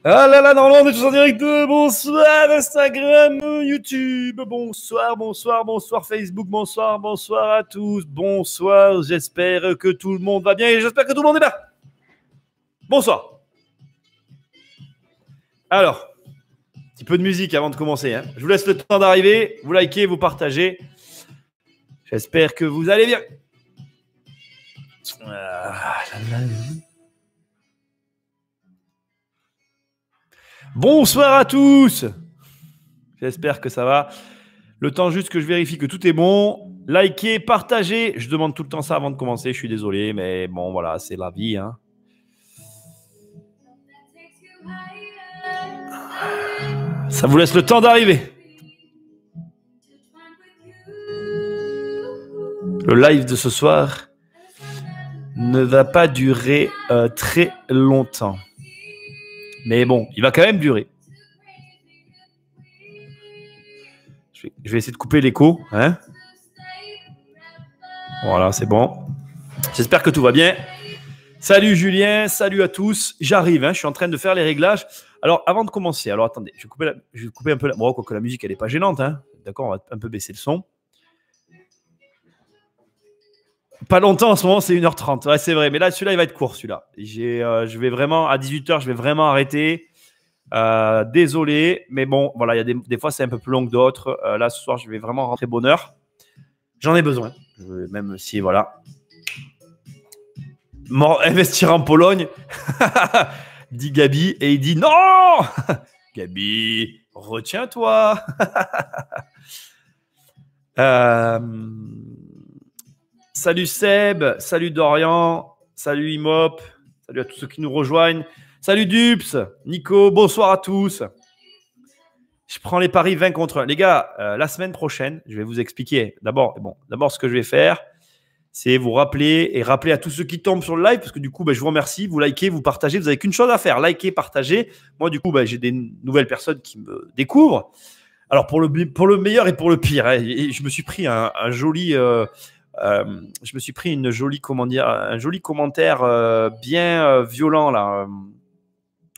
Ah là là, normalement on est tous en direct. Bonsoir Instagram, YouTube, bonsoir, bonsoir, bonsoir Facebook, bonsoir, bonsoir à tous, bonsoir, j'espère que tout le monde va bien et j'espère que tout le monde est là. Bonsoir. Alors, un petit peu de musique avant de commencer. Hein. Je vous laisse le temps d'arriver, vous likez, vous partagez. J'espère que vous allez bien. Bonsoir à tous. J'espère que ça va. Le temps juste que je vérifie que tout est bon. Likez, partagez. Je demande tout le temps ça avant de commencer. Je suis désolé, mais bon, voilà, c'est la vie. Hein. Ça vous laisse le temps d'arriver. Le live de ce soir ne va pas durer très longtemps. Mais bon, il va quand même durer. Je vais essayer de couper l'écho. Hein, voilà, c'est bon. J'espère que tout va bien. Salut Julien, salut à tous. J'arrive, hein, je suis en train de faire les réglages. Alors, avant de commencer, alors attendez, je vais couper un peu la... Bon, quoique la musique, elle n'est pas gênante. Hein. D'accord, on va un peu baisser le son. Pas longtemps en ce moment, c'est 1h30. Ouais, c'est vrai, mais là, celui-là, il va être court, celui-là. Je vais vraiment, à 18h, je vais vraiment arrêter. Désolé, mais bon, voilà, il y a des fois, c'est un peu plus long que d'autres. Là, ce soir, je vais vraiment rentrer bonne heure. J'en ai besoin, même si, voilà. Investir en Pologne, dit Gabi, et il dit non. Gabi, retiens-toi. Salut Seb, salut Dorian, salut Imop, salut à tous ceux qui nous rejoignent. Salut Dups, Nico, bonsoir à tous. Je prends les paris 20 contre 1. Les gars, la semaine prochaine, je vais vous expliquer. D'abord, ce que je vais faire, c'est vous rappeler et rappeler à tous ceux qui tombent sur le live, parce que du coup, je vous remercie, vous likez, vous partagez, vous n'avez qu'une chose à faire, liker, partager. Moi, du coup, j'ai des nouvelles personnes qui me découvrent. Alors, pour le meilleur et pour le pire, hein, et je me suis pris un joli... je me suis pris un joli commentaire bien violent là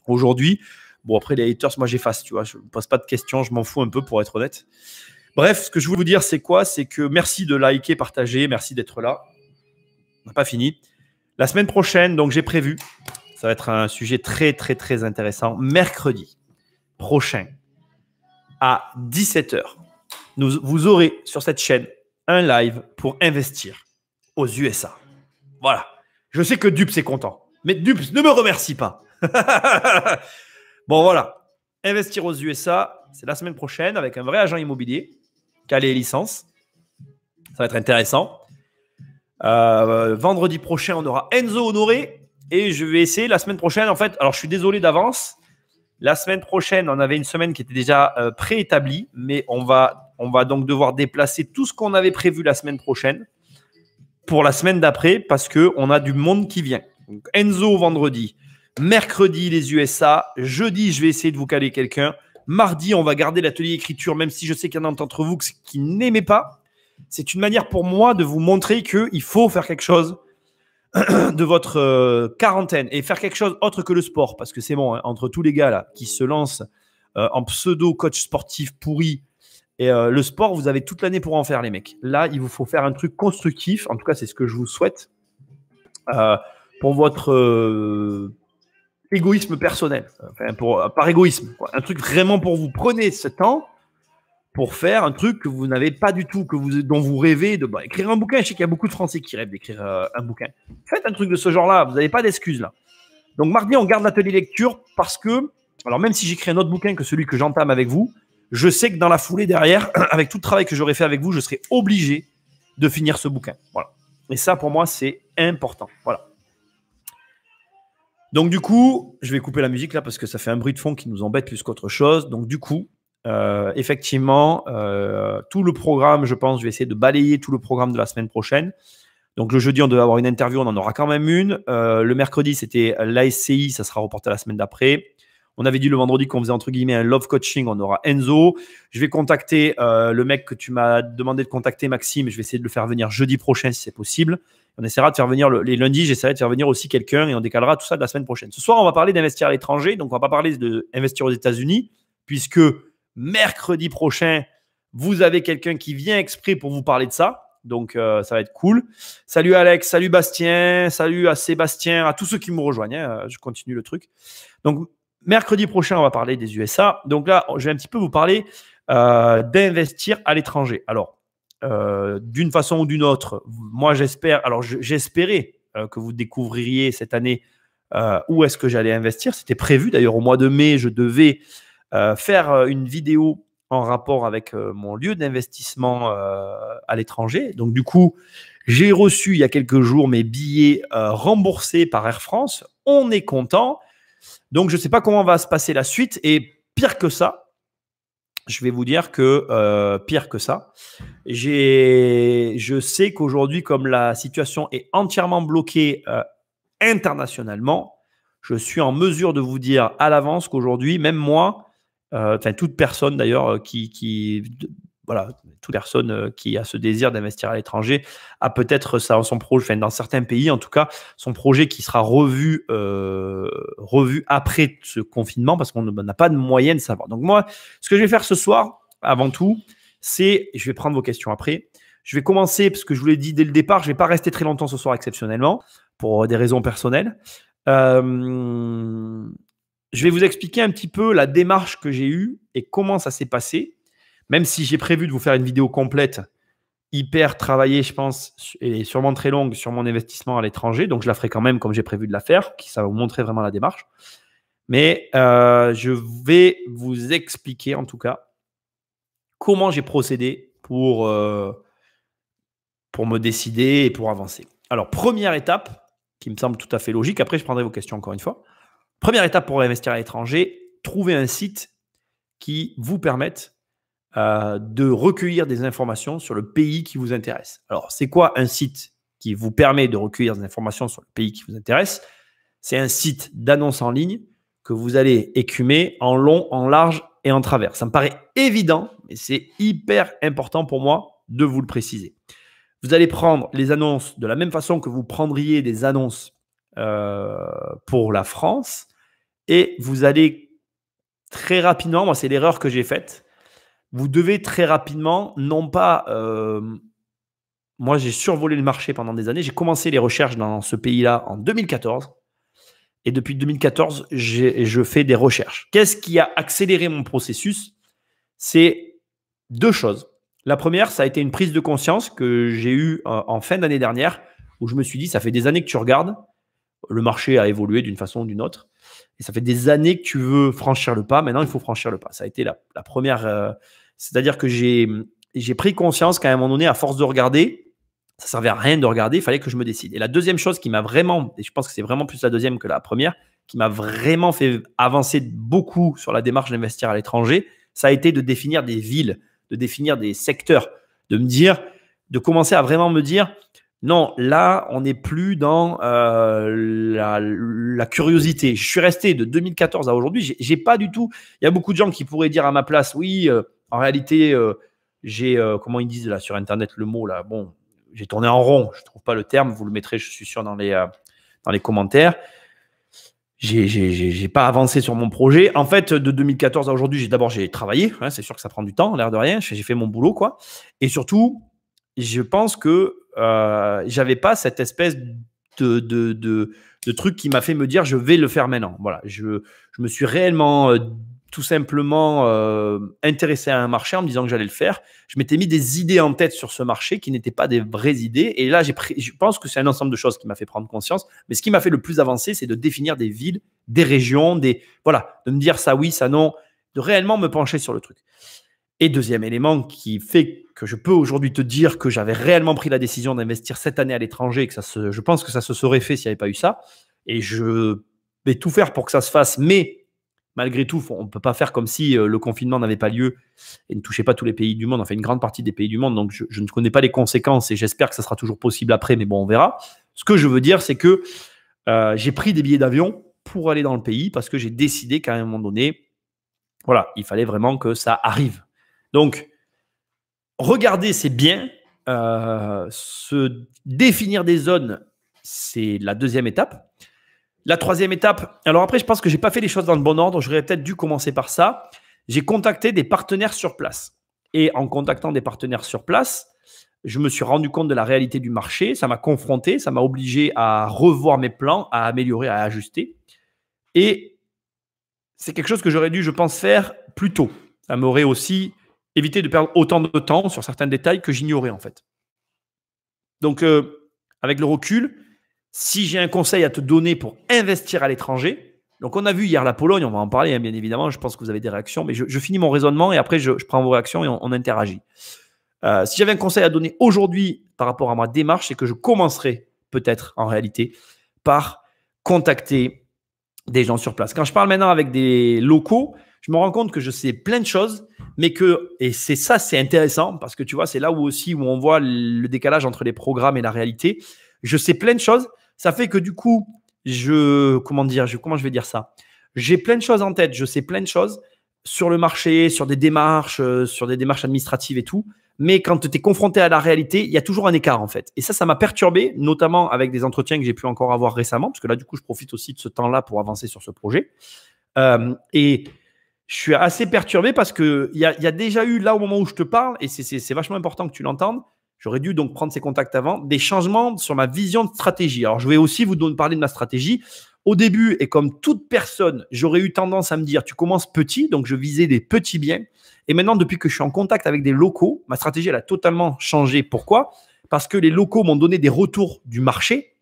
aujourd'hui. Bon, après les haters, moi j'efface, tu vois, je ne pose pas de questions, je m'en fous un peu pour être honnête. Bref, ce que je voulais vous dire, c'est quoi? C'est que merci de liker, partager, merci d'être là. On n'a pas fini. La semaine prochaine, donc j'ai prévu, ça va être un sujet très très très intéressant. Mercredi prochain à 17h, vous aurez sur cette chaîne un live pour investir aux USA. Voilà. Je sais que Dups est content. Mais Dups, ne me remercie pas. Bon, voilà. Investir aux USA, c'est la semaine prochaine avec un vrai agent immobilier qui a les licences. Ça va être intéressant. Vendredi prochain, on aura Enzo Honoré. Et je vais essayer la semaine prochaine. En fait, alors je suis désolé d'avance. La semaine prochaine, on avait une semaine qui était déjà préétablie. Mais on va donc devoir déplacer tout ce qu'on avait prévu la semaine prochaine pour la semaine d'après parce qu'on a du monde qui vient. Donc, Enzo vendredi, mercredi les USA, jeudi je vais essayer de vous caler quelqu'un, mardi on va garder l'atelier écriture même si je sais qu'il y en a d'entre vous qui n'aimez pas. C'est une manière pour moi de vous montrer qu'il faut faire quelque chose de votre quarantaine et faire quelque chose autre que le sport parce que c'est bon, hein, entre tous les gars là qui se lancent en pseudo coach sportif pourri. Et le sport, vous avez toute l'année pour en faire, les mecs. Là, il vous faut faire un truc constructif. En tout cas, c'est ce que je vous souhaite pour votre égoïsme personnel. Enfin, par égoïsme. Quoi. Un truc vraiment pour vous. Prenez ce temps pour faire un truc que vous n'avez pas du tout, dont vous rêvez de écrire un bouquin. Je sais qu'il y a beaucoup de Français qui rêvent d'écrire un bouquin. Faites un truc de ce genre-là. Vous n'avez pas d'excuses là. Donc, mardi, on garde l'atelier lecture parce que, alors même si j'écris un autre bouquin que celui que j'entame avec vous, je sais que dans la foulée derrière, avec tout le travail que j'aurais fait avec vous, je serai obligé de finir ce bouquin. Voilà. Et ça, pour moi, c'est important. Voilà. Donc, du coup, je vais couper la musique là parce que ça fait un bruit de fond qui nous embête plus qu'autre chose. Donc, du coup, effectivement, tout le programme, je pense, je vais essayer de balayer tout le programme de la semaine prochaine. Donc, le jeudi, on devait avoir une interview, on en aura quand même une. Le mercredi, c'était l'ASCI, ça sera reporté la semaine d'après. On avait dit le vendredi qu'on faisait entre guillemets un love coaching, on aura Enzo. Je vais contacter le mec que tu m'as demandé de contacter, Maxime. Je vais essayer de le faire venir jeudi prochain si c'est possible. On essaiera de faire venir les lundis, j'essaierai de faire venir aussi quelqu'un et on décalera tout ça de la semaine prochaine. Ce soir, on va parler d'investir à l'étranger. Donc, on ne va pas parler d'investir aux États-Unis puisque mercredi prochain, vous avez quelqu'un qui vient exprès pour vous parler de ça. Donc, ça va être cool. Salut Alex, salut Bastien, salut à Sébastien, à tous ceux qui me rejoignent. Je continue le truc. Donc, mercredi prochain, on va parler des USA. Donc là, je vais un petit peu vous parler d'investir à l'étranger. Alors, d'une façon ou d'une autre, moi, j'espérais que vous découvririez cette année où est-ce que j'allais investir. C'était prévu. D'ailleurs, au mois de mai, je devais faire une vidéo en rapport avec mon lieu d'investissement à l'étranger. Donc, du coup, j'ai reçu il y a quelques jours mes billets remboursés par Air France. On est content. Donc, je ne sais pas comment va se passer la suite. Et pire que ça, je vais vous dire que pire que ça, je sais qu'aujourd'hui, comme la situation est entièrement bloquée internationalement, je suis en mesure de vous dire à l'avance qu'aujourd'hui, même moi, toute personne d'ailleurs voilà, toute personne qui a ce désir d'investir à l'étranger a peut-être son projet, dans certains pays en tout cas, son projet qui sera revu après ce confinement parce qu'on n'a pas de moyen de savoir. Donc moi, ce que je vais faire ce soir, avant tout, c'est, je vais prendre vos questions après, je vais commencer, parce que je vous l'ai dit dès le départ, je ne vais pas rester très longtemps ce soir exceptionnellement, pour des raisons personnelles. Je vais vous expliquer un petit peu la démarche que j'ai eue et comment ça s'est passé, même si j'ai prévu de vous faire une vidéo complète, hyper travaillée, je pense, et sûrement très longue sur mon investissement à l'étranger. Donc, je la ferai quand même comme j'ai prévu de la faire, ça va vous montrer vraiment la démarche. Mais je vais vous expliquer, en tout cas, comment j'ai procédé pour me décider et pour avancer. Alors, première étape, qui me semble tout à fait logique. Après, je prendrai vos questions encore une fois. Première étape pour investir à l'étranger, trouver un site qui vous permette de recueillir des informations sur le pays qui vous intéresse. Alors, c'est quoi un site qui vous permet de recueillir des informations sur le pays qui vous intéresse? C'est un site d'annonce en ligne que vous allez écumer en long, en large et en travers. Ça me paraît évident, mais c'est hyper important pour moi de vous le préciser. Vous allez prendre les annonces de la même façon que vous prendriez des annonces pour la France et vous allez très rapidement, moi c'est l'erreur que j'ai faite, vous devez très rapidement, non pas, moi j'ai survolé le marché pendant des années, j'ai commencé les recherches dans ce pays-là en 2014 et depuis 2014 je fais des recherches. Qu'est-ce qui a accéléré mon processus? C'est deux choses. La première, ça a été une prise de conscience que j'ai eue en fin d'année dernière où je me suis dit, ça fait des années que tu regardes, le marché a évolué d'une façon ou d'une autre. Et ça fait des années que tu veux franchir le pas. Maintenant, il faut franchir le pas. Ça a été la première. C'est-à-dire que j'ai pris conscience qu'à un moment donné, à force de regarder, ça ne servait à rien de regarder. Il fallait que je me décide. Et la deuxième chose qui m'a vraiment, et je pense que c'est vraiment plus la deuxième que la première, qui m'a vraiment fait avancer beaucoup sur la démarche d'investir à l'étranger, ça a été de définir des villes, de définir des secteurs, de commencer à vraiment me dire, non, là, on n'est plus dans la curiosité. Je suis resté de 2014 à aujourd'hui. J'ai pas du tout. Il y a beaucoup de gens qui pourraient dire à ma place, oui, en réalité, j'ai, comment ils disent là sur Internet le mot là. Bon, j'ai tourné en rond. Je trouve pas le terme. Vous le mettrez, je suis sûr, dans les commentaires. J'ai pas avancé sur mon projet. En fait, de 2014 à aujourd'hui, j'ai travaillé. Hein, c'est sûr que ça prend du temps, l'air de rien. J'ai fait mon boulot, quoi. Et surtout, je pense que j'avais pas cette espèce de truc qui m'a fait me dire je vais le faire maintenant. Voilà, je me suis réellement tout simplement intéressé à un marché en me disant que j'allais le faire. Je m'étais mis des idées en tête sur ce marché qui n'étaient pas des vraies idées. Et là, je pense que c'est un ensemble de choses qui m'a fait prendre conscience. Mais ce qui m'a fait le plus avancer, c'est de définir des villes, des régions, voilà, de me dire ça oui, ça non, de réellement me pencher sur le truc. Et deuxième élément qui fait que je peux aujourd'hui te dire que j'avais réellement pris la décision d'investir cette année à l'étranger et que je pense que ça se serait fait s'il n'y avait pas eu ça. Et je vais tout faire pour que ça se fasse, mais malgré tout, on ne peut pas faire comme si le confinement n'avait pas lieu et ne touchait pas tous les pays du monde, enfin une grande partie des pays du monde. Donc, je ne connais pas les conséquences et j'espère que ça sera toujours possible après, mais bon, on verra. Ce que je veux dire, c'est que j'ai pris des billets d'avion pour aller dans le pays parce que j'ai décidé qu'à un moment donné, voilà, il fallait vraiment que ça arrive. Donc, regarder, c'est bien, se définir des zones, c'est la deuxième étape. La troisième étape, alors après, je pense que je n'ai pas fait les choses dans le bon ordre. J'aurais peut-être dû commencer par ça. J'ai contacté des partenaires sur place. Et en contactant des partenaires sur place, je me suis rendu compte de la réalité du marché. Ça m'a confronté, ça m'a obligé à revoir mes plans, à améliorer, à ajuster. Et c'est quelque chose que j'aurais dû, je pense, faire plus tôt. Ça m'aurait aussi évité de perdre autant de temps sur certains détails que j'ignorais en fait. Donc, avec le recul, si j'ai un conseil à te donner pour investir à l'étranger, donc on a vu hier la Pologne, on va en parler hein, bien évidemment, je pense que vous avez des réactions, mais je finis mon raisonnement et après je prends vos réactions et on interagit. Si j'avais un conseil à donner aujourd'hui par rapport à ma démarche, c'est que je commencerai peut-être en réalité par contacter des gens sur place. Quand je parle maintenant avec des locaux, je me rends compte que je sais plein de choses, mais et c'est ça, c'est intéressant parce que tu vois, c'est là où on voit le décalage entre les programmes et la réalité. Je sais plein de choses. Ça fait que du coup, comment je vais dire ça? J'ai plein de choses en tête. Je sais plein de choses sur le marché, sur des démarches administratives et tout. Mais quand tu es confronté à la réalité, il y a toujours un écart en fait. Et ça m'a perturbé, notamment avec des entretiens que j'ai pu encore avoir récemment, parce que là, du coup, je profite aussi de ce temps-là pour avancer sur ce projet. Et je suis assez perturbé parce qu'il y a déjà eu, là au moment où je te parle, et c'est vachement important que tu l'entendes, j'aurais dû donc prendre ces contacts avant, des changements sur ma vision de stratégie. Alors, je vais aussi vous parler de ma stratégie. Au début, et comme toute personne, j'aurais eu tendance à me dire, tu commences petit, donc je visais des petits biens. Et maintenant, depuis que je suis en contact avec des locaux, ma stratégie, elle a totalement changé. Pourquoi? Parce que les locaux m'ont donné des retours du marché.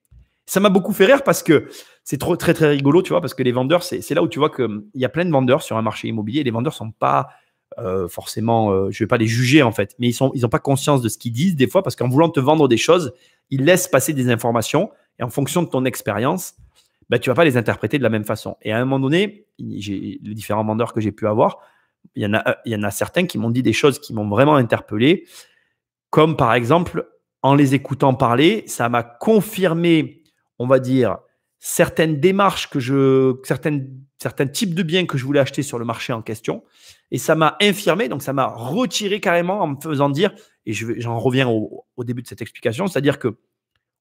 Ça m'a beaucoup fait rire parce que c'est très, très rigolo, tu vois, parce que les vendeurs, c'est là où tu vois qu'il y a plein de vendeurs sur un marché immobilier. Et les vendeurs ne sont pas forcément, je ne vais pas les juger en fait, mais ils n'ont pas conscience de ce qu'ils disent des fois parce qu'en voulant te vendre des choses, ils laissent passer des informations et en fonction de ton expérience, tu ne vas pas les interpréter de la même façon. Et à un moment donné, les différents vendeurs que j'ai pu avoir, il y en a certains qui m'ont dit des choses qui m'ont vraiment interpellé, comme par exemple, en les écoutant parler, ça m'a confirmé, on va dire, certaines démarches certains types de biens que je voulais acheter sur le marché en question. Et ça m'a infirmé, donc ça m'a retiré carrément en me faisant dire, et j'en reviens au début de cette explication, c'est-à-dire que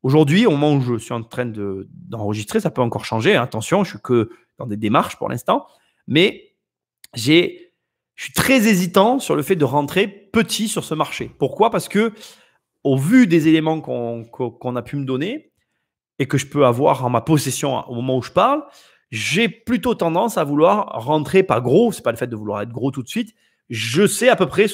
aujourd'hui, au moment où je suis en train d'enregistrer, ça peut encore changer. Attention, je suis que dans des démarches pour l'instant, mais je suis très hésitant sur le fait de rentrer petit sur ce marché. Pourquoi? Parce que au vu des éléments qu'on a pu me donner et que je peux avoir en ma possession au moment où je parle, j'ai plutôt tendance à vouloir rentrer pas gros. C'est pas le fait de vouloir être gros tout de suite. Je sais à peu près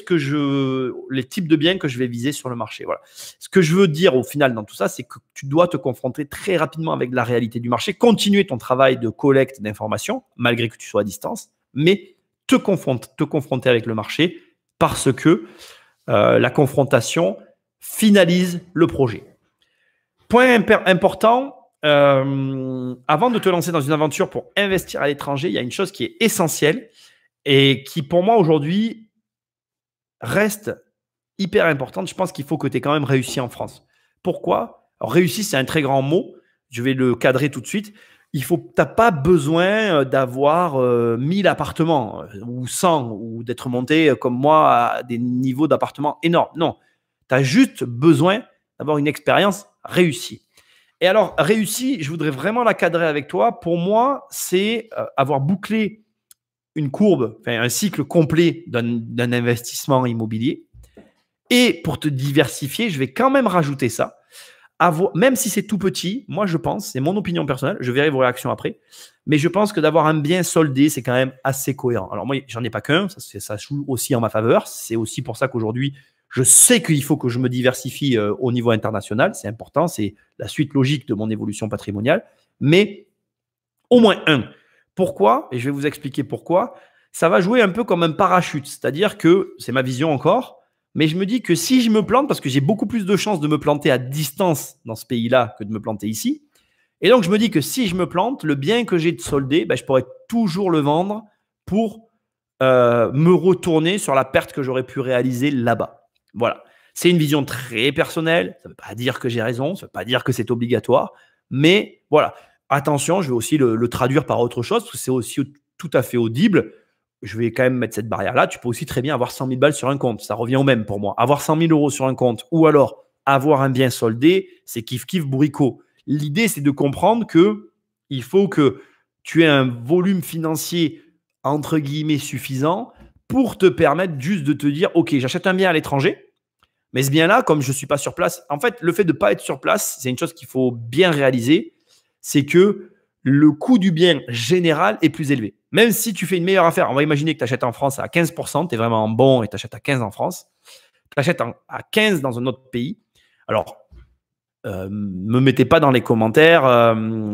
les types de biens que je vais viser sur le marché. Voilà. Ce que je veux dire au final dans tout ça, c'est que tu dois te confronter très rapidement avec la réalité du marché, continuer ton travail de collecte d'informations, malgré que tu sois à distance, mais te confronter avec le marché parce que la confrontation finalise le projet. Point important, avant de te lancer dans une aventure pour investir à l'étranger, il y a une chose qui est essentielle et qui, pour moi, aujourd'hui, reste hyper importante. Je pense qu'il faut que tu aies quand même réussi en France. Pourquoi? Alors, réussi, c'est un très grand mot. Je vais le cadrer tout de suite. Tu n'as pas besoin d'avoir 1000 appartements ou 100 ou d'être monté comme moi à des niveaux d'appartements énormes. Non, tu as juste besoin d'avoir une expérience réussie. Et alors, réussie, je voudrais vraiment la cadrer avec toi. Pour moi, c'est avoir bouclé une courbe, un cycle complet d'un investissement immobilier. Et pour te diversifier, je vais quand même rajouter ça. Même si c'est tout petit, moi je pense, c'est mon opinion personnelle, je verrai vos réactions après, mais je pense que d'avoir un bien soldé, c'est quand même assez cohérent. Alors moi, j'en ai pas qu'un, ça joue aussi en ma faveur. C'est aussi pour ça qu'aujourd'hui, je sais qu'il faut que je me diversifie au niveau international. C'est important, c'est la suite logique de mon évolution patrimoniale, mais au moins un. Pourquoi? Et je vais vous expliquer pourquoi. Ça va jouer un peu comme un parachute, c'est-à-dire que, c'est ma vision encore, mais je me dis que si je me plante, parce que j'ai beaucoup plus de chances de me planter à distance dans ce pays-là que de me planter ici, et donc je me dis que si je me plante, le bien que j'ai de soldé, je pourrais toujours le vendre pour me retourner sur la perte que j'aurais pu réaliser là-bas. Voilà. C'est une vision très personnelle. Ça ne veut pas dire que j'ai raison, ça ne veut pas dire que c'est obligatoire, mais voilà. Attention, je vais aussi le traduire par autre chose, parce que c'est aussi tout à fait audible. je vais quand même mettre cette barrière-là. Tu peux aussi très bien avoir 100 000 balles sur un compte. Ça revient au même pour moi. Avoir 100 000 euros sur un compte ou alors avoir un bien soldé, c'est kiff-kiff bourricot. L'idée, c'est de comprendre qu'il faut que tu aies un volume financier entre guillemets suffisant pour te permettre juste de te dire, OK, j'achète un bien à l'étranger, mais ce bien-là, comme je ne suis pas sur place, en fait, le fait de ne pas être sur place, c'est une chose qu'il faut bien réaliser, c'est que le coût du bien général est plus élevé. Même si tu fais une meilleure affaire, on va imaginer que tu achètes en France à 15%, tu es vraiment bon et tu achètes à 15 en France, tu achètes à 15 dans un autre pays. Alors, me mettez pas dans les commentaires,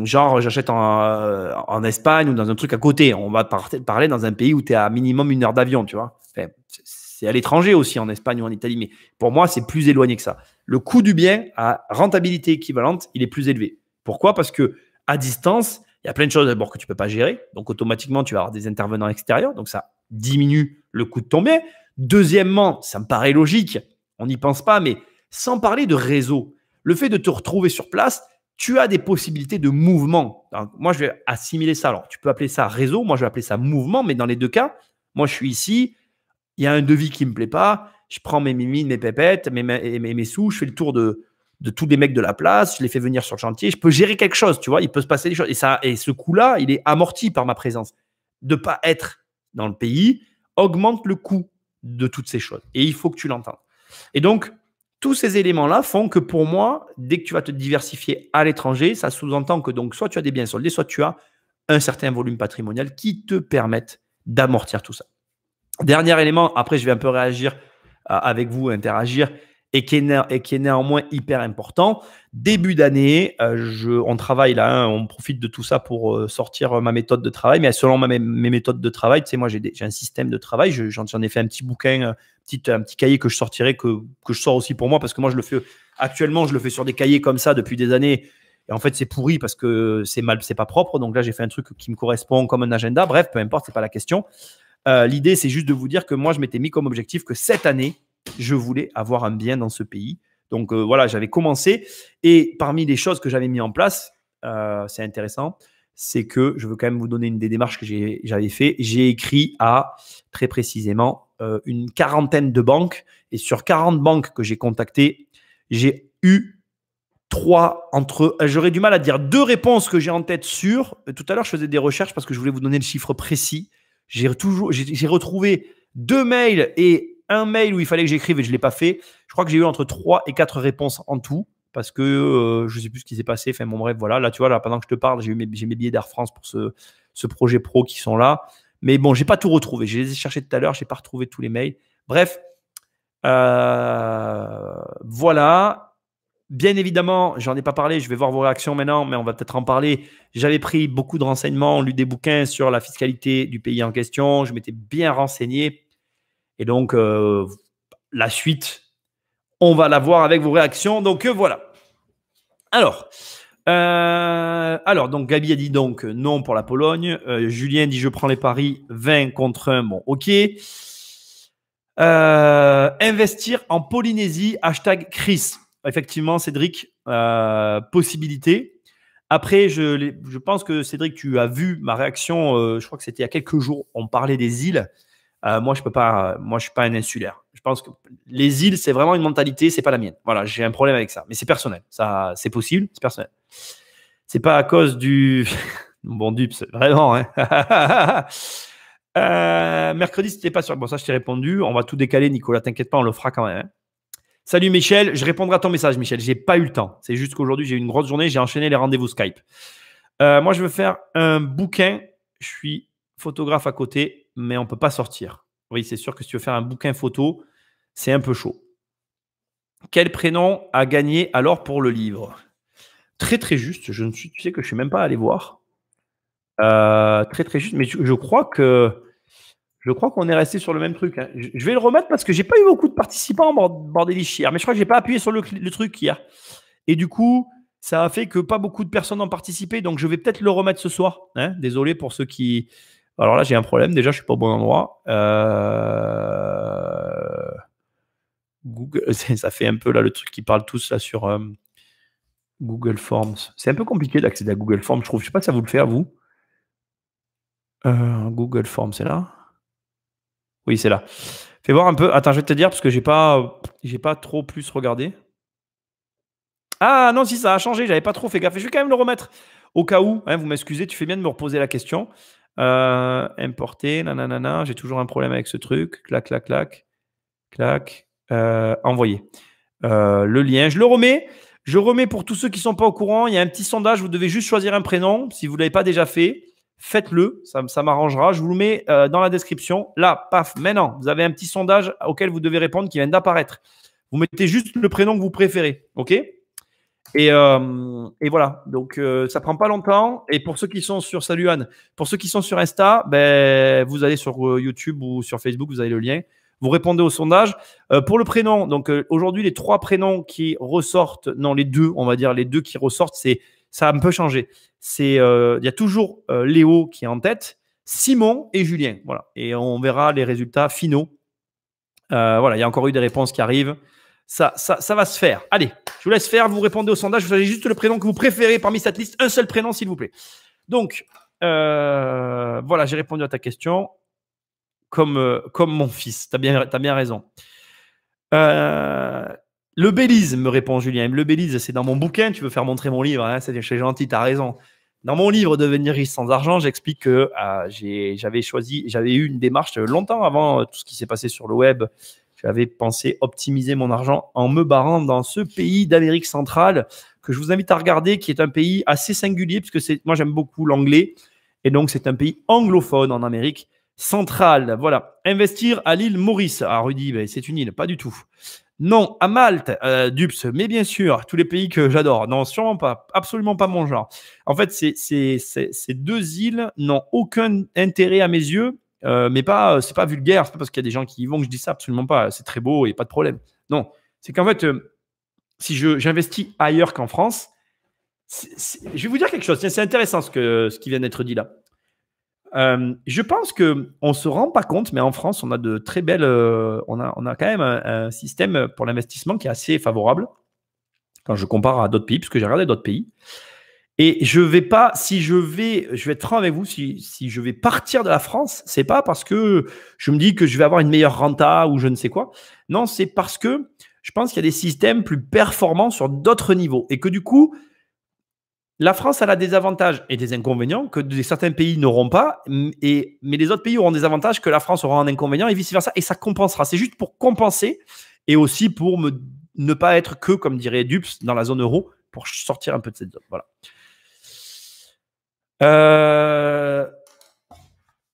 genre j'achète en Espagne ou dans un truc à côté. On va parler dans un pays où tu es à minimum 1 heure d'avion, tu vois. Enfin, c'est à l'étranger aussi, en Espagne ou en Italie, mais pour moi, c'est plus éloigné que ça. Le coût du bien à rentabilité équivalente, il est plus élevé. Pourquoi? Parce que à distance, il y a plein de choses d'abord que tu peux pas gérer. Donc, automatiquement, tu vas avoir des intervenants extérieurs. Donc, ça diminue le coût de ton bien. Deuxièmement, ça me paraît logique. On n'y pense pas, mais sans parler de réseau, le fait de te retrouver sur place, tu as des possibilités de mouvement. Donc, moi, je vais assimiler ça. Alors, tu peux appeler ça réseau. Moi, je vais appeler ça mouvement. Mais dans les deux cas, moi, je suis ici. Il y a un devis qui ne me plaît pas. Je prends mes mimines, mes pépettes, mes sous. Je fais le tour de tous les mecs de la place. Je les fais venir sur le chantier. Je peux gérer quelque chose, tu vois. Il peut se passer des choses. Et ce coût-là, il est amorti par ma présence. De ne pas être dans le pays augmente le coût de toutes ces choses. Et il faut que tu l'entendes. Et donc, tous ces éléments-là font que pour moi, dès que tu vas te diversifier à l'étranger, ça sous-entend que donc soit tu as des biens soldés, soit tu as un certain volume patrimonial qui te permettent d'amortir tout ça. Dernier élément, après je vais un peu réagir avec vous, interagir, et qui est néanmoins hyper important. Début d'année, on travaille là, on profite de tout ça pour sortir ma méthode de travail. Mais selon mes méthodes de travail, tu sais, moi j'ai un système de travail. J'en ai fait un petit bouquin, un petit cahier que je sortirai, que je sors aussi pour moi, parce que moi je le fais actuellement, je le fais sur des cahiers comme ça depuis des années. Et en fait, c'est pourri parce que c'est pas propre. Donc là, j'ai fait un truc qui me correspond comme un agenda. Bref, peu importe, c'est pas la question. L'idée, c'est juste de vous dire que moi, je m'étais mis comme objectif que cette année, je voulais avoir un bien dans ce pays. Donc voilà, j'avais commencé. Et parmi les choses que j'avais mis en place, c'est intéressant, c'est que je veux quand même vous donner une des démarches que j'avais fait. J'ai écrit à, très précisément, une quarantaine de banques. Et sur 40 banques que j'ai contactées, j'ai eu j'aurais du mal à dire 2 réponses que j'ai en tête sûres. Tout à l'heure, je faisais des recherches parce que je voulais vous donner le chiffre précis. J'ai retrouvé 2 mails et un mail où il fallait que j'écrive et je ne l'ai pas fait. Je crois que j'ai eu entre 3 et 4 réponses en tout parce que je ne sais plus ce qui s'est passé. Enfin, bon, bref, voilà. Là, tu vois, là, pendant que je te parle, j'ai mes billets d'Air France pour ce projet pro qui sont là. Mais bon, je n'ai pas tout retrouvé. Je les ai cherchés tout à l'heure. Je n'ai pas retrouvé tous les mails. Bref, voilà. Bien évidemment, j'en ai pas parlé, je vais voir vos réactions maintenant, mais on va peut-être en parler. J'avais pris beaucoup de renseignements, lu des bouquins sur la fiscalité du pays en question, je m'étais bien renseigné. Et donc, la suite, on va la voir avec vos réactions. Donc, voilà. Alors, donc Gabi a dit donc non pour la Pologne. Julien dit je prends les paris 20 contre 1. Bon, ok. Investir en Polynésie, #Chris. Effectivement, Cédric, possibilité. Après, je pense que Cédric, tu as vu ma réaction. Je crois que c'était il y a quelques jours. On parlait des îles. Moi, je peux pas. Moi, je suis pas un insulaire. Je pense que les îles, c'est vraiment une mentalité. C'est pas la mienne. Voilà, j'ai un problème avec ça. Mais c'est personnel. Ça, c'est possible. C'est personnel. C'est pas à cause du bon dups, vraiment. Hein. Mercredi, c'était pas sûr. Bon, ça, je t'ai répondu. On va tout décaler, Nicolas. T'inquiète pas, on le fera quand même. Hein. Salut Michel, je répondrai à ton message, Michel. J'ai pas eu le temps. C'est juste qu'aujourd'hui, j'ai eu une grosse journée. J'ai enchaîné les rendez-vous Skype. Moi, je veux faire un bouquin. Je suis photographe à côté, mais on peut pas sortir. Oui, c'est sûr que si tu veux faire un bouquin photo, c'est un peu chaud. Quel prénom a gagné alors pour le livre? Très, très juste. Tu sais que je ne suis même pas allé voir. Très, très juste. Mais je crois qu'on est resté sur le même truc. Hein. Je vais le remettre parce que j'ai pas eu beaucoup de participants bordélique hier. Mais je crois que j'ai pas appuyé sur le truc hier. Et du coup, ça a fait que pas beaucoup de personnes ont participé. Donc, je vais peut-être le remettre ce soir. Hein. Désolé pour ceux qui... Alors là, j'ai un problème. Déjà, je suis pas au bon endroit. Google, ça fait un peu là le truc qui parle tous là sur Google Forms. C'est un peu compliqué d'accéder à Google Forms, je trouve. Je sais pas si ça vous le fait à vous. Google Forms, c'est là. Oui, c'est là. Fais voir un peu. Attends, je vais te dire parce que j'ai pas trop plus regardé. Ah non, si ça a changé, j'avais pas trop fait gaffe. Je vais quand même le remettre au cas où. Hein, vous m'excusez, tu fais bien de me reposer la question. Importer, nanana, j'ai toujours un problème avec ce truc. Clac, clac, clac, clac. Envoyer. Le lien, je le remets. Je remets pour tous ceux qui ne sont pas au courant. Il y a un petit sondage. Vous devez juste choisir un prénom. Si vous ne l'avez pas déjà fait, faites-le. Ça m'arrangera. Je vous le mets dans la description. Là, paf, maintenant, vous avez un petit sondage auquel vous devez répondre qui vient d'apparaître. Vous mettez juste le prénom que vous préférez. OK ? Et voilà. Donc, ça prend pas longtemps. Et pour ceux qui sont sur Salut Anne, pour ceux qui sont sur Insta, ben, vous allez sur YouTube ou sur Facebook, vous avez le lien. Vous répondez au sondage. Pour le prénom, donc aujourd'hui, les 3 prénoms qui ressortent, non, les 2, on va dire, les 2 qui ressortent, ça a un peu changé. Il y a toujours Léo qui est en tête, Simon et Julien. Voilà. Et on verra les résultats finaux. Voilà, il y a encore eu des réponses qui arrivent. Ça va se faire. Allez, je vous laisse faire. Vous répondez au sondage. Vous avez juste le prénom que vous préférez parmi cette liste. Un seul prénom, s'il vous plaît. Donc, voilà, j'ai répondu à ta question. Comme mon fils. Tu as bien raison. Le Belize, me répond Julien. Le Belize, c'est dans mon bouquin. Tu veux faire montrer mon livre, hein, c'est gentil, tu as raison. Dans mon livre Devenir riche sans argent, j'explique que j'avais eu une démarche longtemps avant tout ce qui s'est passé sur le web. J'avais pensé optimiser mon argent en me barrant dans ce pays d'Amérique centrale que je vous invite à regarder, qui est un pays assez singulier, puisque moi j'aime beaucoup l'anglais. Et donc, c'est un pays anglophone en Amérique centrale. Voilà. Investir à l'île Maurice. Ah, Rudy, ben, c'est une île, pas du tout. Non, à Malte, Dups, mais bien sûr, tous les pays que j'adore. Non, sûrement pas, absolument pas mon genre. En fait, ces 2 îles n'ont aucun intérêt à mes yeux, mais c'est pas vulgaire, c'est pas parce qu'il y a des gens qui y vont que je dis ça, absolument pas. C'est très beau et pas de problème. Non, c'est qu'en fait, si j'investis ailleurs qu'en France, je vais vous dire quelque chose. Tiens, c'est intéressant ce qui vient d'être dit là. Je pense qu'on ne se rend pas compte, mais en France, on a de très belles. On a quand même un système pour l'investissement qui est assez favorable quand je compare à d'autres pays, puisque j'ai regardé d'autres pays. Et je vais pas, je vais être franc avec vous, si je vais partir de la France, c'est pas parce que je me dis que je vais avoir une meilleure renta ou je ne sais quoi. Non, c'est parce que je pense qu'il y a des systèmes plus performants sur d'autres niveaux et que du coup, la France, elle a des avantages et des inconvénients que certains pays n'auront pas, mais les autres pays auront des avantages que la France aura en inconvénient et vice-versa, et ça compensera. C'est juste pour compenser et aussi pour ne pas être que, comme dirait Dups, dans la zone euro, pour sortir un peu de cette zone. Voilà.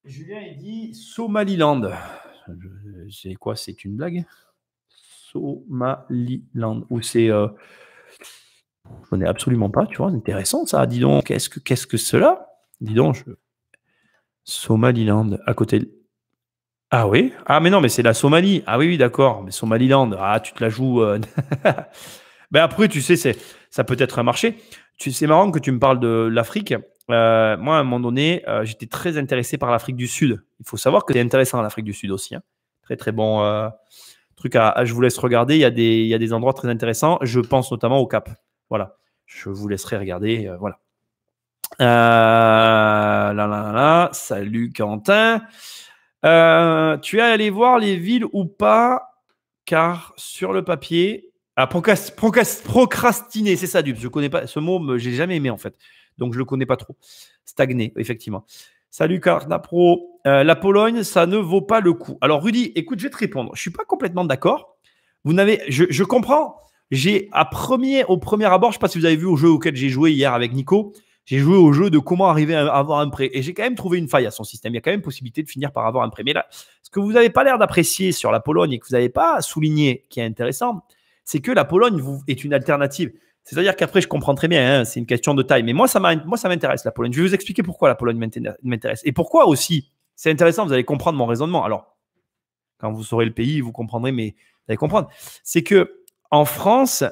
Julien, il dit Somaliland. C'est quoi? C'est une blague? Somaliland. Ou c'est... je connais absolument pas, tu vois, intéressant ça. Dis donc, qu'est-ce que cela? Dis donc, Somaliland, à côté. Ah oui? Ah mais non, mais c'est la Somalie. Ah oui, d'accord. Mais Somaliland, ah tu te la joues. Ben après, tu sais, ça peut être un marché. C'est marrant que tu me parles de l'Afrique. Moi, à un moment donné, j'étais très intéressé par l'Afrique du Sud. Il faut savoir que c'est intéressant l'Afrique du Sud aussi. Hein. Très très bon truc je vous laisse regarder. Il y a des endroits très intéressants. Je pense notamment au Cap. Voilà. Je vous laisserai regarder. Voilà. Salut Quentin. Tu es allé voir les villes ou pas? Car sur le papier, procrastiner, c'est ça, je connais pas ce mot, j'ai jamais aimé en fait, donc je le connais pas trop. Stagner, effectivement. Salut Carnapro. La Pologne, ça ne vaut pas le coup. Alors Rudy, écoute, je vais te répondre. Je suis pas complètement d'accord. Je comprends. Au premier abord, je sais pas si vous avez vu au jeu auquel j'ai joué hier avec Nico. J'ai joué au jeu de comment arriver à avoir un prêt. Et j'ai quand même trouvé une faille à son système. Il y a quand même possibilité de finir par avoir un prêt. Mais là, ce que vous n'avez pas l'air d'apprécier sur la Pologne et que vous n'avez pas souligné, qui est intéressant, c'est que la Pologne est une alternative. C'est-à-dire qu'après, je comprends très bien, hein, c'est une question de taille. Mais moi, ça m'intéresse, la Pologne. Je vais vous expliquer pourquoi la Pologne m'intéresse. Et pourquoi aussi, c'est intéressant, vous allez comprendre mon raisonnement. Alors, quand vous saurez le pays, vous comprendrez, mais vous allez comprendre. C'est que en France,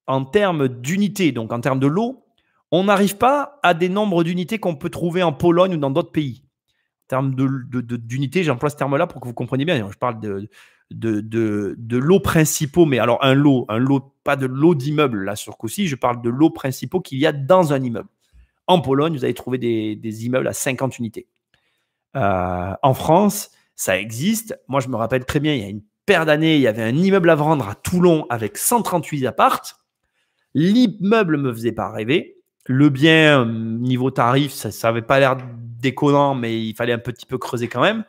en termes d'unité, donc en termes de lot, on n'arrive pas à des nombres d'unités qu'on peut trouver en Pologne ou dans d'autres pays. En termes d'unités, j'emploie ce terme-là pour que vous compreniez bien. Je parle de lots principaux, mais alors un lot, pas de lot d'immeubles là sur coup-ci, je parle de lots principaux qu'il y a dans un immeuble. En Pologne, vous allez trouver des immeubles à 50 unités. En France, Ça existe. Moi, je me rappelle très bien, il y a une paire d'années, il y avait un immeuble à vendre à Toulon avec 138 appartes. L'immeuble ne me faisait pas rêver. Le bien, niveau tarif, ça n'avait pas l'air déconnant, mais il fallait un petit peu creuser quand même.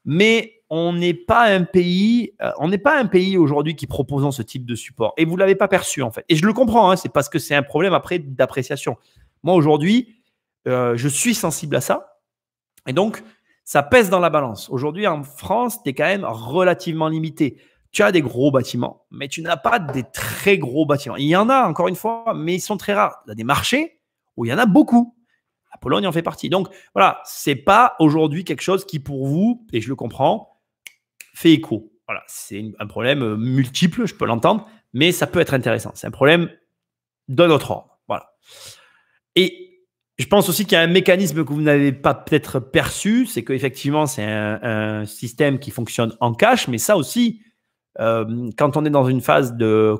Mais on n'est pas un pays aujourd'hui qui proposant ce type de support. Et vous ne l'avez pas perçu, en fait. Et je le comprends, hein, c'est parce que c'est un problème après d'appréciation. Moi, aujourd'hui, je suis sensible à ça. Et donc, ça pèse dans la balance. Aujourd'hui, en France, tu es quand même relativement limité. Tu as des gros bâtiments, mais tu n'as pas des très gros bâtiments. Il y en a, encore une fois, mais ils sont très rares. Il y a des marchés où il y en a beaucoup. La Pologne en fait partie. Donc, voilà, ce n'est pas aujourd'hui quelque chose qui, pour vous, et je le comprends, fait écho. Voilà, c'est un problème multiple, je peux l'entendre, mais ça peut être intéressant. C'est un problème d'un autre ordre. Voilà. Et je pense aussi qu'il y a un mécanisme que vous n'avez pas peut-être perçu, c'est qu'effectivement, c'est un système qui fonctionne en cash, mais ça aussi, quand on est dans une phase de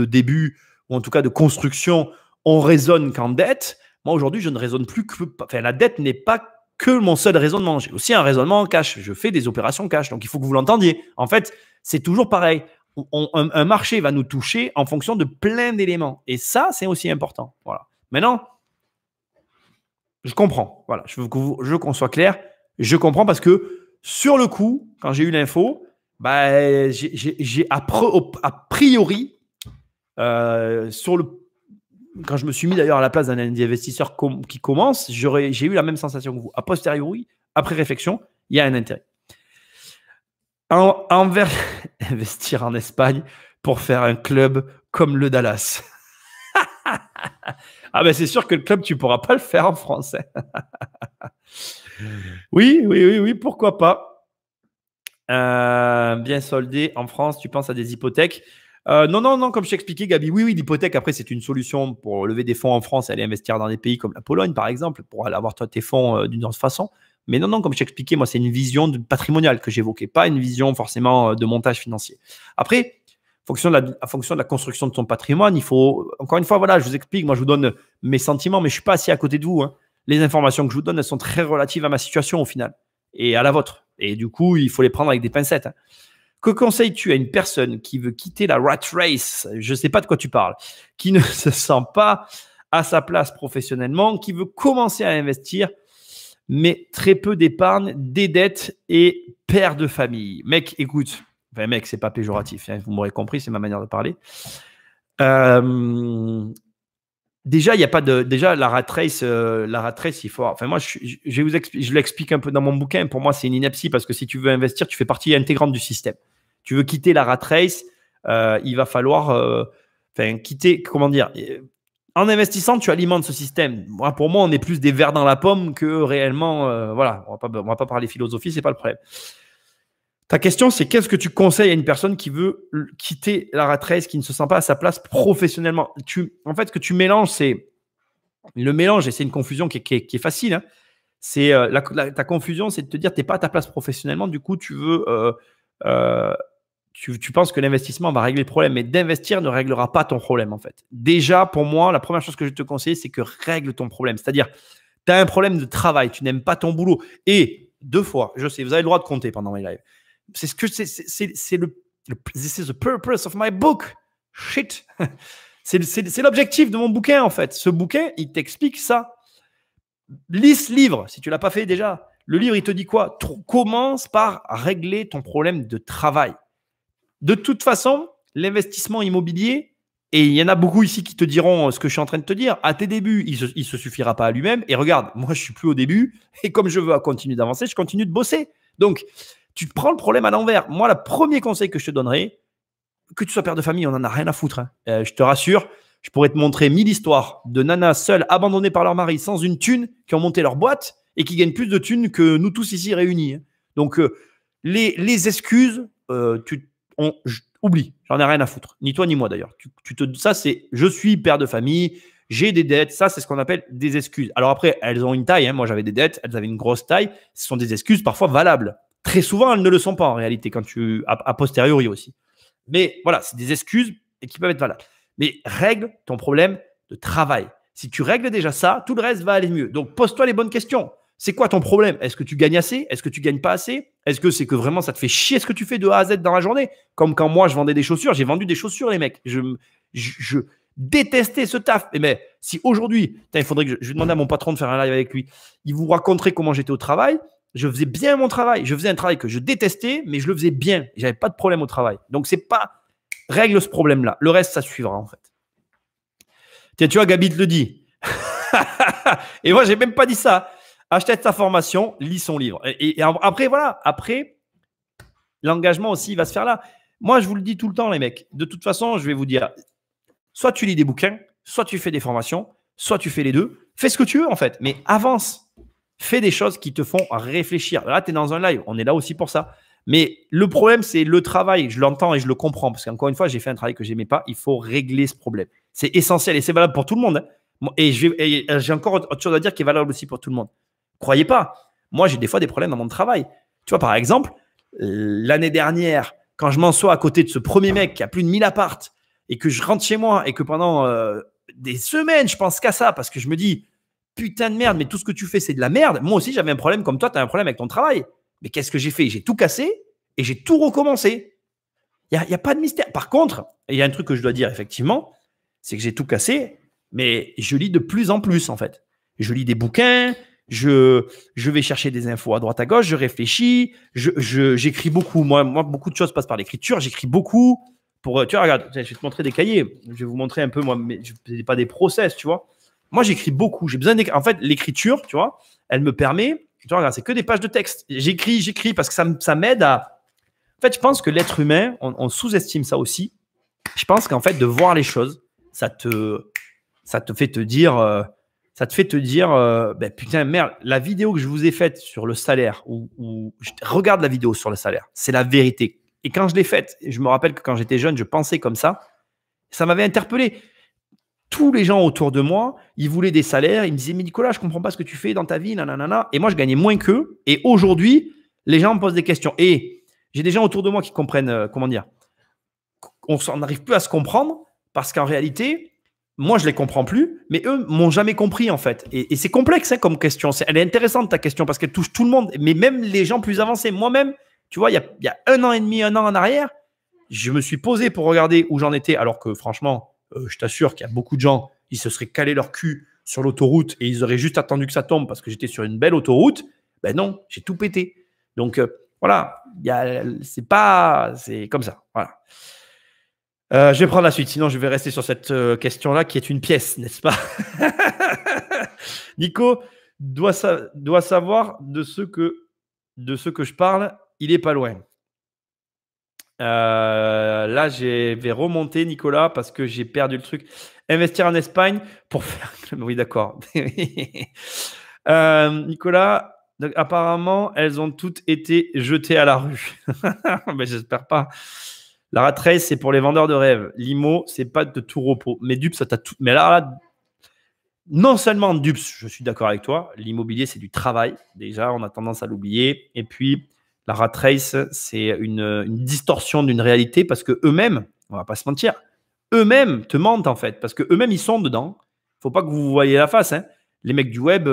début, ou en tout cas de construction, on raisonne qu'en dette. Moi, aujourd'hui, je ne raisonne plus que… Enfin, la dette n'est pas que mon seul raisonnement. J'ai aussi un raisonnement en cash. Je fais des opérations cash. Donc, il faut que vous l'entendiez. En fait, c'est toujours pareil. Un marché va nous toucher en fonction de plein d'éléments. Et ça, c'est aussi important. Voilà. Maintenant, je comprends. Voilà. Je veux qu'on soit clair. Je comprends parce que sur le coup, quand j'ai eu l'info, bah, j'ai a priori, quand je me suis mis d'ailleurs à la place d'un investisseur qui commence, j'ai eu la même sensation que vous. A posteriori, après réflexion, il y a un intérêt. Investir en Espagne pour faire un club comme le Dallas. Ah ben c'est sûr que le club, tu ne pourras pas le faire en français. Oui, pourquoi pas. Bien soldé en France, tu penses à des hypothèques? Non, comme je t'ai expliqué, Gabi, oui, l'hypothèque, après, c'est une solution pour lever des fonds en France et aller investir dans des pays comme la Pologne, par exemple, pour aller avoir tes fonds d'une autre façon. Mais non, comme je t'ai expliqué, moi, c'est une vision patrimoniale que j'évoquais, pas une vision forcément de montage financier. Après, en fonction de la construction de ton patrimoine, il faut, encore une fois, voilà, je vous explique, moi, je vous donne mes sentiments, mais je ne suis pas assis à côté de vous. Hein. Les informations que je vous donne, elles sont très relatives à ma situation au final et à la vôtre. Et du coup, il faut les prendre avec des pincettes. Hein. Que conseilles-tu à une personne qui veut quitter la rat race, je ne sais pas de quoi tu parles, qui ne se sent pas à sa place professionnellement, qui veut commencer à investir, mais très peu d'épargne, des dettes et père de famille? Mec, écoute, enfin mec, c'est pas péjoratif, hein, vous m'aurez compris, c'est ma manière de parler. Déjà, il n'y a pas de. Déjà, la rat race, il faut. Enfin, moi, je l'explique un peu dans mon bouquin. Pour moi, c'est une ineptie parce que si tu veux investir, tu fais partie intégrante du système. Tu veux quitter la rat race, il va falloir quitter. Comment dire? En investissant, tu alimentes ce système. Moi, pour moi, on est plus des vers dans la pomme que réellement. Voilà, on va pas parler philosophie, c'est pas le problème. Ta question, c'est qu'est-ce que tu conseilles à une personne qui veut quitter la rat race, qui ne se sent pas à sa place professionnellement? En fait, ce que tu mélanges, c'est le mélange, et c'est une confusion qui est facile. Hein. C'est ta confusion, c'est de te dire que tu n'es pas à ta place professionnellement. Du coup, tu veux, tu penses que l'investissement va régler le problème, mais d'investir ne réglera pas ton problème en fait. Déjà, pour moi, la première chose que je te conseille, c'est que règle ton problème. C'est-à-dire, tu as un problème de travail, tu n'aimes pas ton boulot. Et 2 fois, je sais, vous avez le droit de compter pendant mes lives. C'est this is the purpose of my book. Shit. C'est l'objectif de mon bouquin, en fait. Ce bouquin, il t'explique ça. Lis ce livre, si tu ne l'as pas fait déjà. Le livre, il te dit quoi? Commence par régler ton problème de travail. De toute façon, l'investissement immobilier, et il y en a beaucoup ici qui te diront ce que je suis en train de te dire, à tes débuts, il ne se suffira pas à lui-même. Et regarde, moi, je ne suis plus au début. Et comme je veux continuer d'avancer, je continue de bosser. Donc, tu te prends le problème à l'envers. Moi, le premier conseil que je te donnerai, que tu sois père de famille, on n'en a rien à foutre. Hein. Je te rassure, je pourrais te montrer 1000 histoires de nanas seules, abandonnées par leur mari, sans une thune, qui ont monté leur boîte et qui gagnent plus de thunes que nous tous ici réunis. Hein. Donc, les excuses, oublie, j'en ai rien à foutre. Ni toi, ni moi d'ailleurs. Ça, c'est je suis père de famille, j'ai des dettes. Ça, c'est ce qu'on appelle des excuses. Alors après, elles ont une taille. Hein. Moi, j'avais des dettes, elles avaient une grosse taille. Ce sont des excuses parfois valables. Très souvent, elles ne le sont pas en réalité, a posteriori aussi. Mais voilà, c'est des excuses et qui peuvent être valables. Mais règle ton problème de travail. Si tu règles déjà ça, tout le reste va aller mieux. Donc, pose-toi les bonnes questions. C'est quoi ton problème? Est-ce que tu gagnes assez? Est-ce que tu ne gagnes pas assez? Est-ce que c'est que vraiment ça te fait chier ce que tu fais de A à Z dans la journée? Comme quand moi je vendais des chaussures, j'ai vendu des chaussures, les mecs. Je détestais ce taf. Mais si aujourd'hui, il faudrait que je vais demander à mon patron de faire un live avec lui, il vous raconterait comment j'étais au travail. Je faisais bien mon travail. Je faisais un travail que je détestais, mais je le faisais bien. J'avais pas de problème au travail. Donc c'est pas règle ce problème-là. Le reste, ça suivra en fait. Tiens, tu vois, Gabi te le dit. Et moi, j'ai même pas dit ça. Achète sa formation, lis son livre. Et après, voilà. Après, l'engagement aussi, il va se faire là. Moi, je vous le dis tout le temps, les mecs. De toute façon, je vais vous dire, soit tu lis des bouquins, soit tu fais des formations, soit tu fais les deux. Fais ce que tu veux, en fait. Mais avance. Fais des choses qui te font réfléchir. Là, tu es dans un live. On est là aussi pour ça. Mais le problème, c'est le travail. Je l'entends et je le comprends. Parce qu'encore une fois, j'ai fait un travail que je n'aimais pas. Il faut régler ce problème. C'est essentiel et c'est valable pour tout le monde. Hein. Et j'ai encore autre chose à dire qui est valable aussi pour tout le monde. Croyez pas. Moi, j'ai des fois des problèmes dans mon travail. Tu vois, par exemple, l'année dernière, quand je m'assois à côté de ce premier mec qui a plus de 1000 appartes et que je rentre chez moi et que pendant des semaines, je pense qu'à ça parce que je me dis, putain de merde, mais tout ce que tu fais, c'est de la merde. Moi aussi, j'avais un problème comme toi, tu as un problème avec ton travail. Mais qu'est-ce que j'ai fait? J'ai tout cassé et j'ai tout recommencé. Il n'y a pas de mystère. Par contre, il y a un truc que je dois dire, effectivement, c'est que j'ai tout cassé, mais je lis de plus en plus, en fait. Je lis des bouquins, je vais chercher des infos à droite à gauche, je réfléchis, j'écris beaucoup. Moi, beaucoup de choses passent par l'écriture. J'écris beaucoup. Tu vois, regarde, je vais te montrer des cahiers. Je vais vous montrer un peu, moi, mais je ne fais pas des process, tu vois. Moi, j'écris beaucoup. J'ai besoin d'écrire. En fait, l'écriture, tu vois, elle me permet. Tu vois, regarde, c'est que des pages de texte. J'écris parce que ça m'aide à. En fait, je pense que l'être humain, on sous-estime ça aussi. Je pense qu'en fait, de voir les choses, ça te fait te dire, ben, putain, merde, la vidéo que je vous ai faite sur le salaire, regarde la vidéo sur le salaire, c'est la vérité. Et quand je l'ai faite, je me rappelle que quand j'étais jeune, je pensais comme ça m'avait interpellé. Tous les gens autour de moi, ils voulaient des salaires, ils me disaient, mais Nicolas, je ne comprends pas ce que tu fais dans ta vie, nanana. Et moi, je gagnais moins qu'eux. Et aujourd'hui, les gens me posent des questions. Et j'ai des gens autour de moi qui comprennent, comment dire, on n'arrive plus à se comprendre parce qu'en réalité, moi, je ne les comprends plus, mais eux m'ont jamais compris en fait. Et c'est complexe hein, comme question. Elle est intéressante ta question parce qu'elle touche tout le monde, mais même les gens plus avancés. Moi-même, tu vois, il y a 1 an et demi, 1 an en arrière, je me suis posé pour regarder où j'en étais, alors que franchement, je t'assure qu'il y a beaucoup de gens, ils se seraient calés leur cul sur l'autoroute et ils auraient juste attendu que ça tombe parce que j'étais sur une belle autoroute. Ben non, j'ai tout pété. Donc voilà, c'est comme ça. Voilà. Je vais prendre la suite, sinon je vais rester sur cette question-là qui est une pièce, n'est-ce pas? Nico doit savoir de ce que je parle, il est pas loin. Là, je vais remonter, Nicolas, parce que j'ai perdu le truc. Investir en Espagne pour faire. Oui, d'accord. Nicolas, donc, apparemment, elles ont toutes été jetées à la rue. Mais j'espère pas. La rat race, c'est pour les vendeurs de rêves. L'IMO, c'est pas de tout repos. Mais Dups, ça t'a tout. Mais là, non seulement Dups, je suis d'accord avec toi. L'immobilier, c'est du travail. Déjà, on a tendance à l'oublier. Et puis, la rat race, c'est une distorsion d'une réalité parce que eux-mêmes, on va pas se mentir, eux-mêmes te mentent en fait parce que eux-mêmes ils sont dedans. Faut pas que vous voyez la face. Hein. Les mecs du web,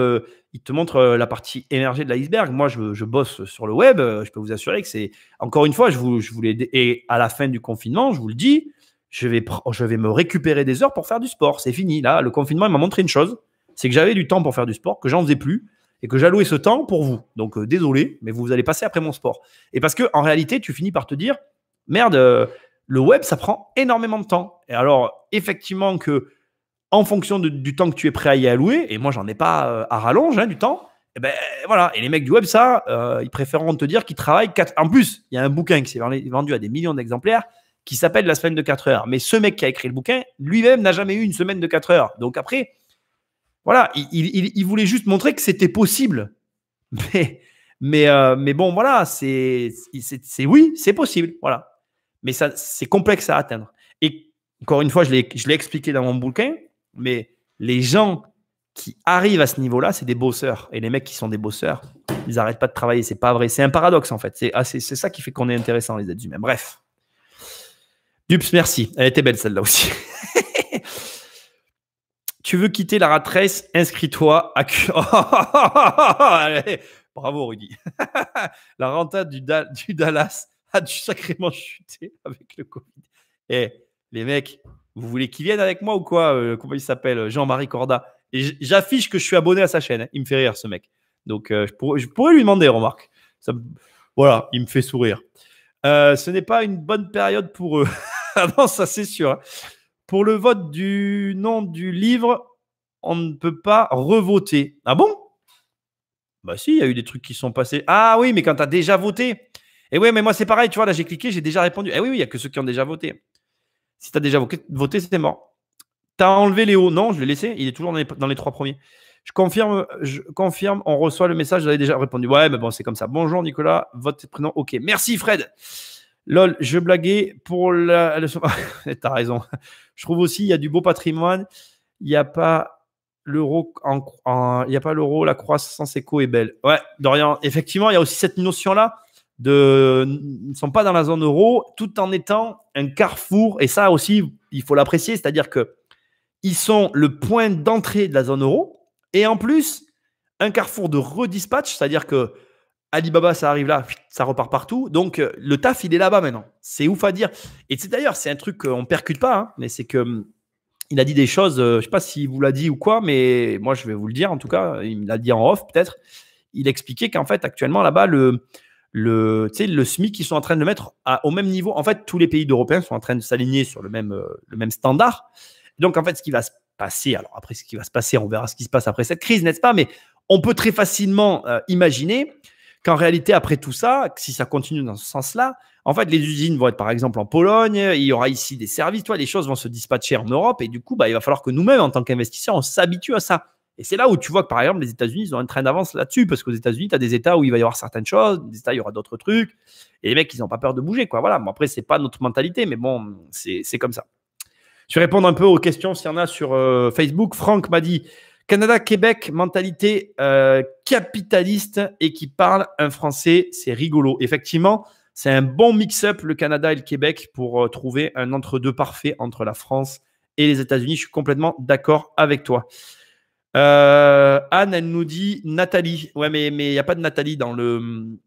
ils te montrent la partie émergée de l'iceberg. Moi, je bosse sur le web. Je peux vous assurer que c'est encore une fois, je voulais et à la fin du confinement, je vous le dis, je vais me récupérer des heures pour faire du sport. C'est fini. Là, le confinement il m'a montré une chose, c'est que j'avais du temps pour faire du sport, que j'en faisais plus. Et que j'allouais ce temps pour vous. Donc, désolé, mais vous allez passer après mon sport. Et parce qu'en réalité, tu finis par te dire, merde, le web, ça prend énormément de temps. Et alors, effectivement, que en fonction du temps que tu es prêt à y allouer, et moi, j'en ai pas à rallonge hein, du temps, et ben voilà. Et les mecs du web, ça, ils préféreront te dire qu'ils travaillent 4. En plus, il y a un bouquin qui s'est vendu à des millions d'exemplaires qui s'appelle La semaine de 4 heures. Mais ce mec qui a écrit le bouquin, lui-même n'a jamais eu une semaine de 4 heures. Donc après, voilà, il voulait juste montrer que c'était possible. Mais bon, voilà, oui, c'est possible. Voilà. Mais ça, c'est complexe à atteindre. Et encore une fois, je l'ai expliqué dans mon bouquin, mais les gens qui arrivent à ce niveau-là, c'est des bosseurs. Et les mecs qui sont des bosseurs, ils n'arrêtent pas de travailler. C'est pas vrai. C'est un paradoxe, en fait. C'est ça qui fait qu'on est intéressant, les êtres humains. Bref. Dups, merci. Elle était belle, celle-là aussi. Tu veux quitter la rat race, inscris-toi à Bravo, Rudy. La renta du Dallas a dû sacrément chuter avec le Covid. Et les mecs, vous voulez qu'ils viennent avec moi ou quoi? Comment il s'appelle? Jean-Marie Corda. Et j'affiche que je suis abonné à sa chaîne. Hein. Il me fait rire, ce mec. Donc, je pourrais lui demander, remarque. Voilà, il me fait sourire. Ce n'est pas une bonne période pour eux. Ah non, ça c'est sûr. Hein. Pour le vote du nom du livre, on ne peut pas revoter. Ah bon? Bah si, il y a eu des trucs qui sont passés. Ah oui, mais quand tu as déjà voté. Et oui, mais moi c'est pareil, tu vois, là j'ai cliqué, j'ai déjà répondu. Eh oui, il n'y a que ceux qui ont déjà voté. Si tu as déjà voté, c'était mort. Tu as enlevé Léo? Non, je l'ai laissé. Il est toujours dans les 3 premiers. Je confirme, on reçoit le message, j'avais déjà répondu. Ouais, mais bon, c'est comme ça. Bonjour Nicolas, votre prénom, ok. Merci Fred. Lol, je blaguais pour la... T'as raison. Je trouve aussi, il y a du beau patrimoine. Il n'y a pas l'euro, il y a pas l'euro, la croissance éco est belle. Ouais, Dorian, effectivement, il y a aussi cette notion-là ils ne sont pas dans la zone euro, tout en étant un carrefour. Et ça aussi, il faut l'apprécier, c'est-à-dire qu'ils sont le point d'entrée de la zone euro. Et en plus, un carrefour de redispatch, c'est-à-dire que Alibaba, ça arrive là, ça repart partout. Donc, le taf, il est là-bas maintenant. C'est ouf à dire. Et d'ailleurs, c'est un truc qu'on ne percute pas, hein, mais c'est que il a dit des choses, je ne sais pas s'il vous l'a dit ou quoi, mais moi, je vais vous le dire en tout cas. Il me l'a dit en off peut-être. Il expliquait qu'en fait, actuellement, là-bas, le SMIC, ils sont en train de le mettre au même niveau. En fait, tous les pays européens sont en train de s'aligner sur le même standard. Donc, en fait, ce qui va se passer, alors après, ce qui va se passer, on verra ce qui se passe après cette crise, n'est-ce pas? Mais on peut très facilement imaginer qu'en réalité, après tout ça, si ça continue dans ce sens-là, en fait, les usines vont être par exemple en Pologne, il y aura ici des services, les choses vont se dispatcher en Europe et du coup, il va falloir que nous-mêmes, en tant qu'investisseurs, on s'habitue à ça. Et c'est là où tu vois que par exemple, les États-Unis, ils ont un train d'avance là-dessus parce qu'aux États-Unis, tu as des États où il va y avoir certaines choses, des États, il y aura d'autres trucs et les mecs, ils n'ont pas peur de bouger. Quoi. Voilà. Bon, après, ce n'est pas notre mentalité, mais bon, c'est comme ça. Je vais répondre un peu aux questions s'il y en a sur Facebook. Franck m'a dit Canada, Québec, mentalité capitaliste et qui parle un français, c'est rigolo. Effectivement, c'est un bon mix-up, le Canada et le Québec, pour trouver un entre-deux parfait entre la France et les États-Unis. Je suis complètement d'accord avec toi. Anne, elle nous dit Nathalie. Ouais, mais il n'y a pas de Nathalie dans le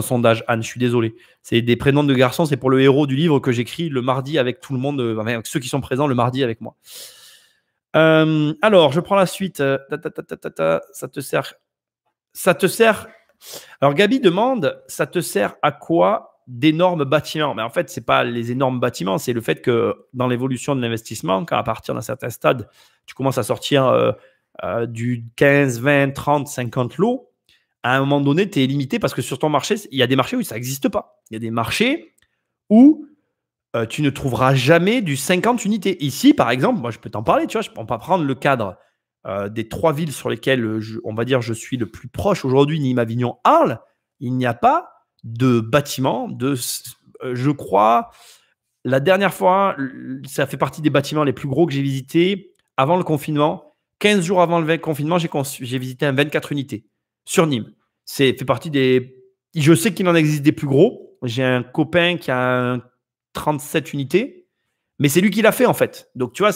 sondage, Anne. Je suis désolé. C'est des prénoms de garçons. C'est pour le héros du livre que j'écris le mardi avec tout le monde, avec ceux qui sont présents le mardi avec moi. Alors, je prends la suite. Ça te sert. Alors, Gabi demande, ça te sert à quoi d'énormes bâtiments? Mais en fait, ce n'est pas les énormes bâtiments, c'est le fait que dans l'évolution de l'investissement, quand à partir d'un certain stade, tu commences à sortir du 15, 20, 30, 50 lots, à un moment donné, tu es limité parce que sur ton marché, il y a des marchés où ça n'existe pas. Il y a des marchés où tu ne trouveras jamais du 50 unités. Ici, par exemple, moi, je peux t'en parler, tu vois, on peut prendre le cadre des 3 villes sur lesquelles, on va dire, je suis le plus proche aujourd'hui, Nîmes, Avignon, Arles. Il n'y a pas de bâtiment, je crois, la dernière fois, ça fait partie des bâtiments les plus gros que j'ai visités avant le confinement. 15 jours avant le confinement, j'ai visité un 24 unités sur Nîmes. C'est fait partie des... Je sais qu'il en existe des plus gros. J'ai un copain qui a un 37 unités, mais c'est lui qui l'a fait en fait. Donc tu vois,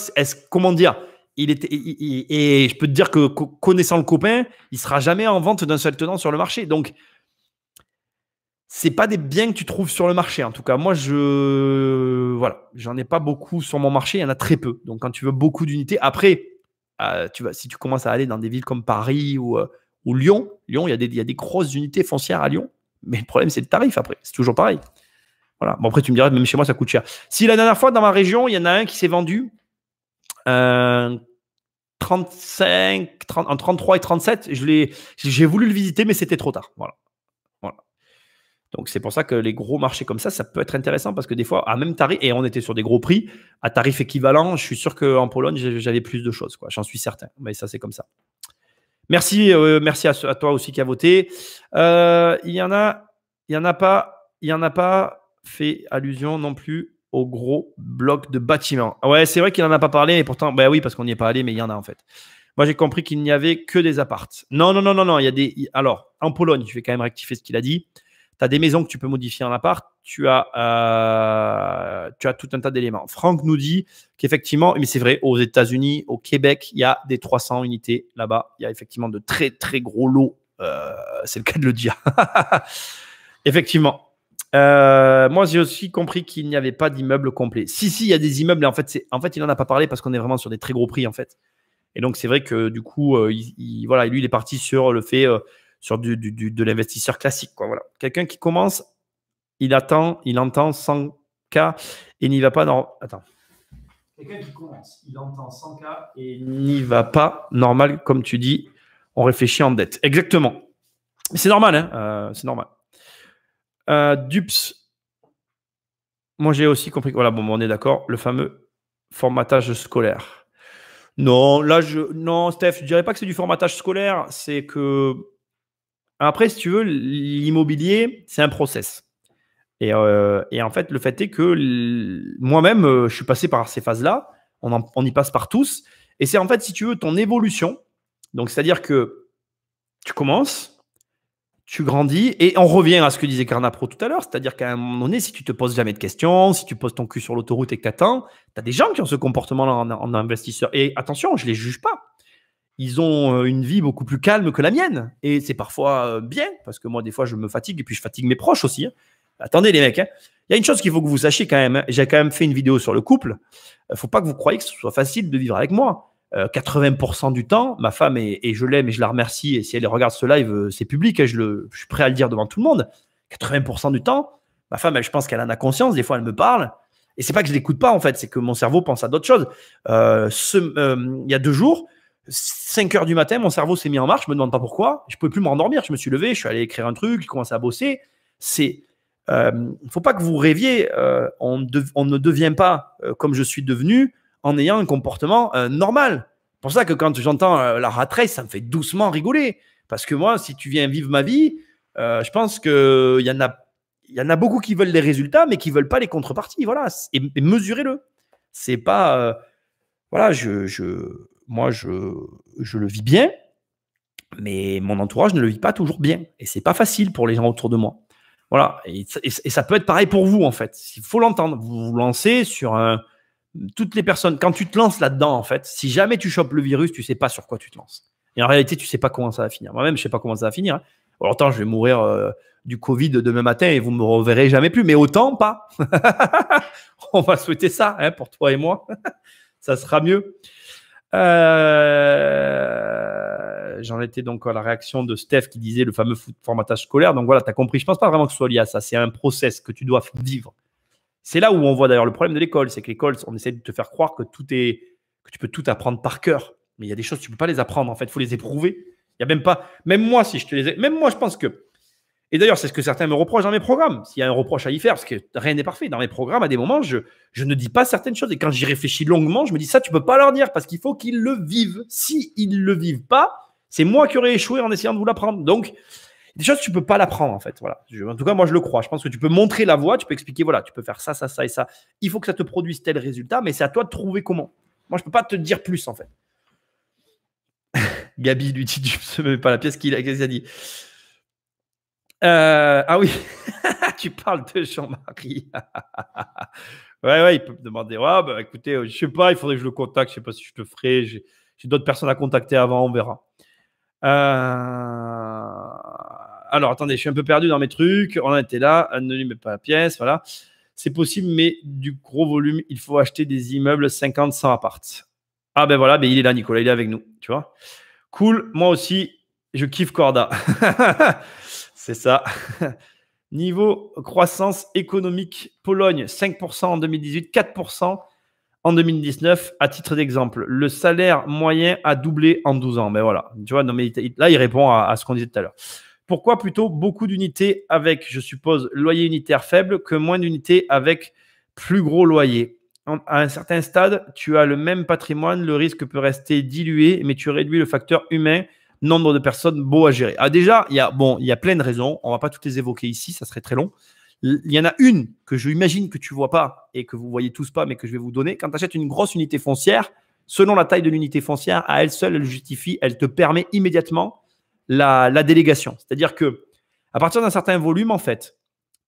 comment dire, et je peux te dire que connaissant le copain, il sera jamais en vente d'un seul tenant sur le marché. Donc c'est pas des biens que tu trouves sur le marché. En tout cas, moi, voilà, j'en ai pas beaucoup sur mon marché. Il y en a très peu. Donc quand tu veux beaucoup d'unités, après, si tu commences à aller dans des villes comme Paris ou Lyon, il y a des grosses unités foncières à Lyon. Mais le problème, c'est le tarif après. C'est toujours pareil. Voilà. Bon, après, tu me diras, même chez moi, ça coûte cher. Si la dernière fois, dans ma région, il y en a un qui s'est vendu 35, en 33 et 37, j'ai voulu le visiter, mais c'était trop tard. Voilà. Donc, c'est pour ça que les gros marchés comme ça peut être intéressant parce que des fois, à même tarif, et on était sur des gros prix, à tarif équivalent, je suis sûr qu'en Pologne, j'avais plus de choses. J'en suis certain. Mais ça, c'est comme ça. Merci à toi aussi qui a voté. Il y en a pas fait allusion non plus aux gros blocs de bâtiments. Ouais, c'est vrai qu'il n'en a pas parlé, et pourtant, oui, parce qu'on n'y est pas allé, mais il y en a en fait. Moi, j'ai compris qu'il n'y avait que des appartes. Non. Il y a des. Alors, en Pologne, je vais quand même rectifier ce qu'il a dit. Tu as des maisons que tu peux modifier en appart. Tu as tout un tas d'éléments. Franck nous dit qu'effectivement, mais c'est vrai, aux États-Unis, au Québec, il y a des 300 unités là-bas. Il y a effectivement de très, très gros lots C'est le cas de le dire. Effectivement. Moi, j'ai aussi compris qu'il n'y avait pas d'immeuble complet. Si, il y a des immeubles, mais en fait, il n'en a pas parlé parce qu'on est vraiment sur des très gros prix, en fait. Et donc, c'est vrai que du coup, voilà, lui, il est parti sur le fait, sur de l'investisseur classique, quoi. Voilà. Quelqu'un qui commence, il entend 100K et n'y va pas dans. Attends. Quelqu'un qui commence, il entend 100K et n'y va pas, normal, comme tu dis, on réfléchit en dette. Exactement. C'est normal, hein, c'est normal. Dups, moi j'ai aussi compris que, voilà, bon, on est d'accord, le fameux formatage scolaire. Non, là, non, Steph, je dirais pas que c'est du formatage scolaire, c'est que, après, si tu veux, l'immobilier, c'est un process. Et en fait, le fait est que moi-même, je suis passé par ces phases-là. On y passe par tous. Et c'est en fait, si tu veux, ton évolution. Donc, c'est-à-dire que tu commences, tu grandis, et on revient à ce que disait Carnap Pro tout à l'heure. C'est-à-dire qu'à un moment donné, si tu te poses jamais de questions, si tu poses ton cul sur l'autoroute et que tu attends, tu as des gens qui ont ce comportement-là en investisseur. Et attention, je ne les juge pas. Ils ont une vie beaucoup plus calme que la mienne. Et c'est parfois bien, parce que moi, des fois, je me fatigue, et puis je fatigue mes proches aussi, hein. Attendez les mecs, hein. Il y a une chose qu'il faut que vous sachiez quand même, hein. J'ai quand même fait une vidéo sur le couple. Il ne faut pas que vous croyiez que ce soit facile de vivre avec moi. 80% du temps, ma femme, et je l'aime et je la remercie, et si elle regarde ce live, c'est public, hein, je suis prêt à le dire devant tout le monde. 80% du temps, ma femme, je pense qu'elle en a conscience, des fois elle me parle, et c'est pas que je l'écoute pas en fait, c'est que mon cerveau pense à d'autres choses. Il y a 2 jours, 5 heures du matin, mon cerveau s'est mis en marche, je me demande pas pourquoi, je ne pouvais plus me rendormir, je me suis levé, je suis allé écrire un truc, je commençais à bosser. Il ne faut pas que vous rêviez, on ne devient pas comme je suis devenu en ayant un comportement normal. C'est pour ça que quand j'entends la rat race, ça me fait doucement rigoler. Parce que moi, si tu viens vivre ma vie, je pense qu'il y en a beaucoup qui veulent les résultats, mais qui ne veulent pas les contreparties. Voilà. Et mesurez-le. C'est pas. Voilà, moi, je le vis bien, mais mon entourage ne le vit pas toujours bien. Et c'est pas facile pour les gens autour de moi. Voilà. Et ça peut être pareil pour vous, en fait. Il faut l'entendre. Vous vous lancez sur toutes les personnes. Quand tu te lances là-dedans, en fait, si jamais tu chopes le virus, tu ne sais pas sur quoi tu te lances. Et en réalité, tu ne sais pas comment ça va finir. Moi-même, je ne sais pas comment ça va finir, hein. Autant je vais mourir du Covid demain matin et vous ne me reverrez jamais plus. Mais autant pas. On va souhaiter ça, hein, pour toi et moi. Ça sera mieux. J'en étais donc à la réaction de Steph qui disait le fameux formatage scolaire. Donc voilà, tu as compris. Je ne pense pas vraiment que ce soit lié à ça. C'est un process que tu dois vivre. C'est là où on voit d'ailleurs le problème de l'école. C'est que l'école, on essaie de te faire croire que tu peux tout apprendre par cœur. Mais il y a des choses, tu ne peux pas les apprendre. En fait, il faut les éprouver. Il y a même pas. Même moi, si je te les. Même moi, je pense que. Et d'ailleurs, c'est ce que certains me reprochent dans mes programmes. S'il y a un reproche à y faire, parce que rien n'est parfait. Dans mes programmes, à des moments, je ne dis pas certaines choses. Et quand j'y réfléchis longuement, je me dis ça, tu ne peux pas leur dire parce qu'il faut qu'ils le vivent. S'ils ne le vivent pas, c'est moi qui aurais échoué en essayant de vous l'apprendre. Donc, des choses, tu ne peux pas l'apprendre, en fait. Voilà. En tout cas, moi, je le crois. Je pense que tu peux montrer la voie, tu peux expliquer, voilà, tu peux faire ça, ça, ça et ça. Il faut que ça te produise tel résultat, mais c'est à toi de trouver comment. Moi, je ne peux pas te dire plus, en fait. Gabi lui dit, tu ne mets pas la pièce qu'est-ce qu'il a dit. Ah oui, tu parles de Jean-Marie. Ouais, il peut me demander. Ouais, bah, écoutez, je ne sais pas, il faudrait que je le contacte. Je ne sais pas si je te ferai. J'ai d'autres personnes à contacter avant, on verra. Alors, attendez, je suis un peu perdu dans mes trucs. On en était là. Ne lui met pas la pièce. Voilà. C'est possible, mais du gros volume, il faut acheter des immeubles 50, 100 appart. Ah ben voilà, ben il est là, Nicolas. Il est avec nous. Tu vois. Cool. Moi aussi, je kiffe Corda. C'est ça. Niveau croissance économique, Pologne, 5% en 2018, 4% en 2019. À titre d'exemple, le salaire moyen a doublé en 12 ans. Mais voilà, tu vois, non, mais là, il répond à ce qu'on disait tout à l'heure. Pourquoi plutôt beaucoup d'unités avec, je suppose, loyer unitaire faible que moins d'unités avec plus gros loyer? À un certain stade, tu as le même patrimoine, le risque peut rester dilué, mais tu réduis le facteur humain, nombre de personnes beau à gérer. Ah, déjà, il y a plein de raisons. On ne va pas toutes les évoquer ici, ça serait très long. Il y en a une que je imagine que tu ne vois pas et que vous ne voyez tous pas, mais que je vais vous donner. Quand tu achètes une grosse unité foncière, selon la taille de l'unité foncière, à elle seule, elle justifie, elle te permet immédiatement la délégation. C'est-à-dire que à partir d'un certain volume, en fait,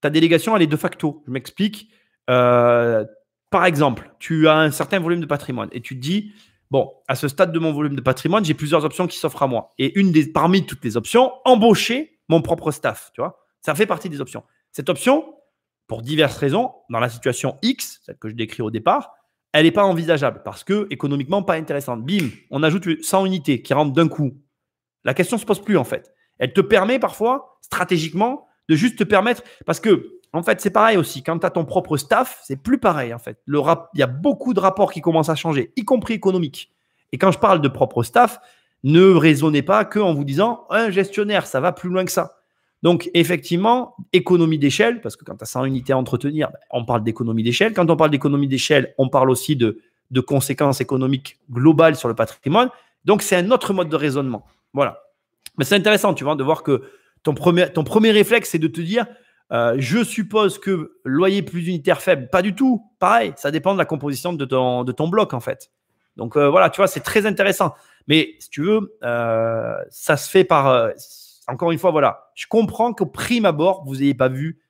ta délégation, elle est de facto. Je m'explique. Par exemple, tu as un certain volume de patrimoine et tu te dis, Bon, à ce stade de mon volume de patrimoine, j'ai plusieurs options qui s'offrent à moi. Et parmi toutes les options, embaucher mon propre staff. Tu vois, ça fait partie des options. Cette option, pour diverses raisons, dans la situation X, celle que je décris au départ, elle n'est pas envisageable parce que économiquement pas intéressante. Bim, on ajoute 100 unités qui rentrent d'un coup. La question ne se pose plus en fait. Elle te permet parfois, stratégiquement, de juste te permettre, parce que en fait c'est pareil aussi, quand tu as ton propre staff, c'est plus pareil en fait. Il y a beaucoup de rapports qui commencent à changer, y compris économiques. Et quand je parle de propre staff, ne raisonnez pas qu'en vous disant un gestionnaire, ça va plus loin que ça. Donc, effectivement, économie d'échelle, parce que quand tu as 100 unités à entretenir, on parle d'économie d'échelle. Quand on parle d'économie d'échelle, on parle aussi de conséquences économiques globales sur le patrimoine. Donc, c'est un autre mode de raisonnement. Voilà. Mais c'est intéressant, tu vois, de voir que ton premier réflexe, c'est de te dire je suppose que loyer plus unitaire faible. Pas du tout. Pareil, ça dépend de la composition de ton bloc, en fait. Donc, voilà, tu vois, c'est très intéressant. Mais si tu veux, ça se fait par… encore une fois, voilà, je comprends qu'au prime abord, vous n'ayez pas vu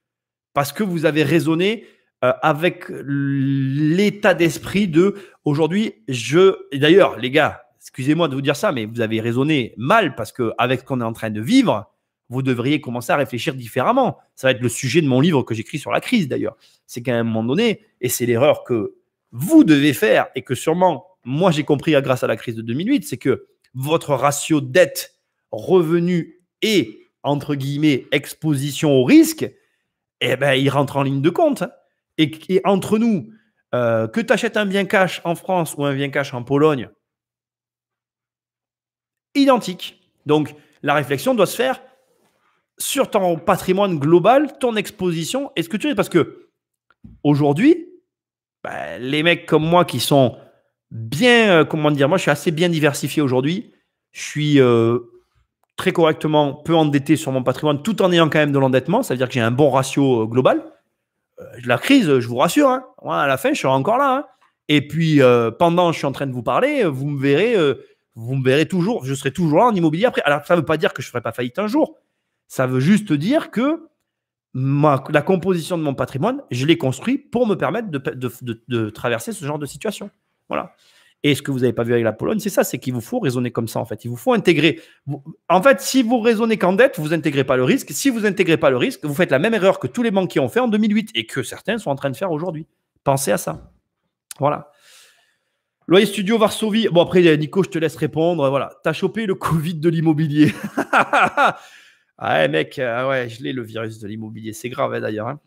parce que vous avez raisonné avec l'état d'esprit de aujourd'hui, et d'ailleurs, les gars, excusez-moi de vous dire ça, mais vous avez raisonné mal parce qu'avec ce qu'on est en train de vivre, vous devriez commencer à réfléchir différemment. Ça va être le sujet de mon livre que j'écris sur la crise d'ailleurs. C'est qu'à un moment donné, et c'est l'erreur que vous devez faire et que sûrement, moi j'ai compris grâce à la crise de 2008, c'est que votre ratio dette-revenu et, entre guillemets, exposition au risque, eh ben, il rentre en ligne de compte. Et entre nous, que tu achètes un bien cash en France ou un bien cash en Pologne, identique. Donc, la réflexion doit se faire sur ton patrimoine global, ton exposition et ce que tu es. Parce que aujourd'hui, ben, les mecs comme moi qui sont bien, comment dire, moi je suis assez bien diversifié aujourd'hui. Je suis très correctement peu endetté sur mon patrimoine tout en ayant quand même de l'endettement. Ça veut dire que j'ai un bon ratio global. La crise, je vous rassure, hein, moi, à la fin, je serai encore là. Hein. Et puis, pendant que je suis en train de vous parler, vous me verrez toujours, je serai toujours là en immobilier après. Alors, ça ne veut pas dire que je ne ferai pas faillite un jour. Ça veut juste dire que la composition de mon patrimoine, je l'ai construit pour me permettre de traverser ce genre de situation. Voilà. Et ce que vous n'avez pas vu avec la Pologne, c'est ça, c'est qu'il vous faut raisonner comme ça, en fait. Il vous faut intégrer. En fait, si vous raisonnez qu'en dette, vous n'intégrez pas le risque. Si vous n'intégrez pas le risque, vous faites la même erreur que tous les banquiers ont fait en 2008 et que certains sont en train de faire aujourd'hui. Pensez à ça. Voilà. Loyer Studio Varsovie. Bon, après, Nico, je te laisse répondre. Voilà. Tu as chopé le Covid de l'immobilier. Ah ouais, mec, ouais, je l'ai, le virus de l'immobilier. C'est grave, hein, d'ailleurs. Hein.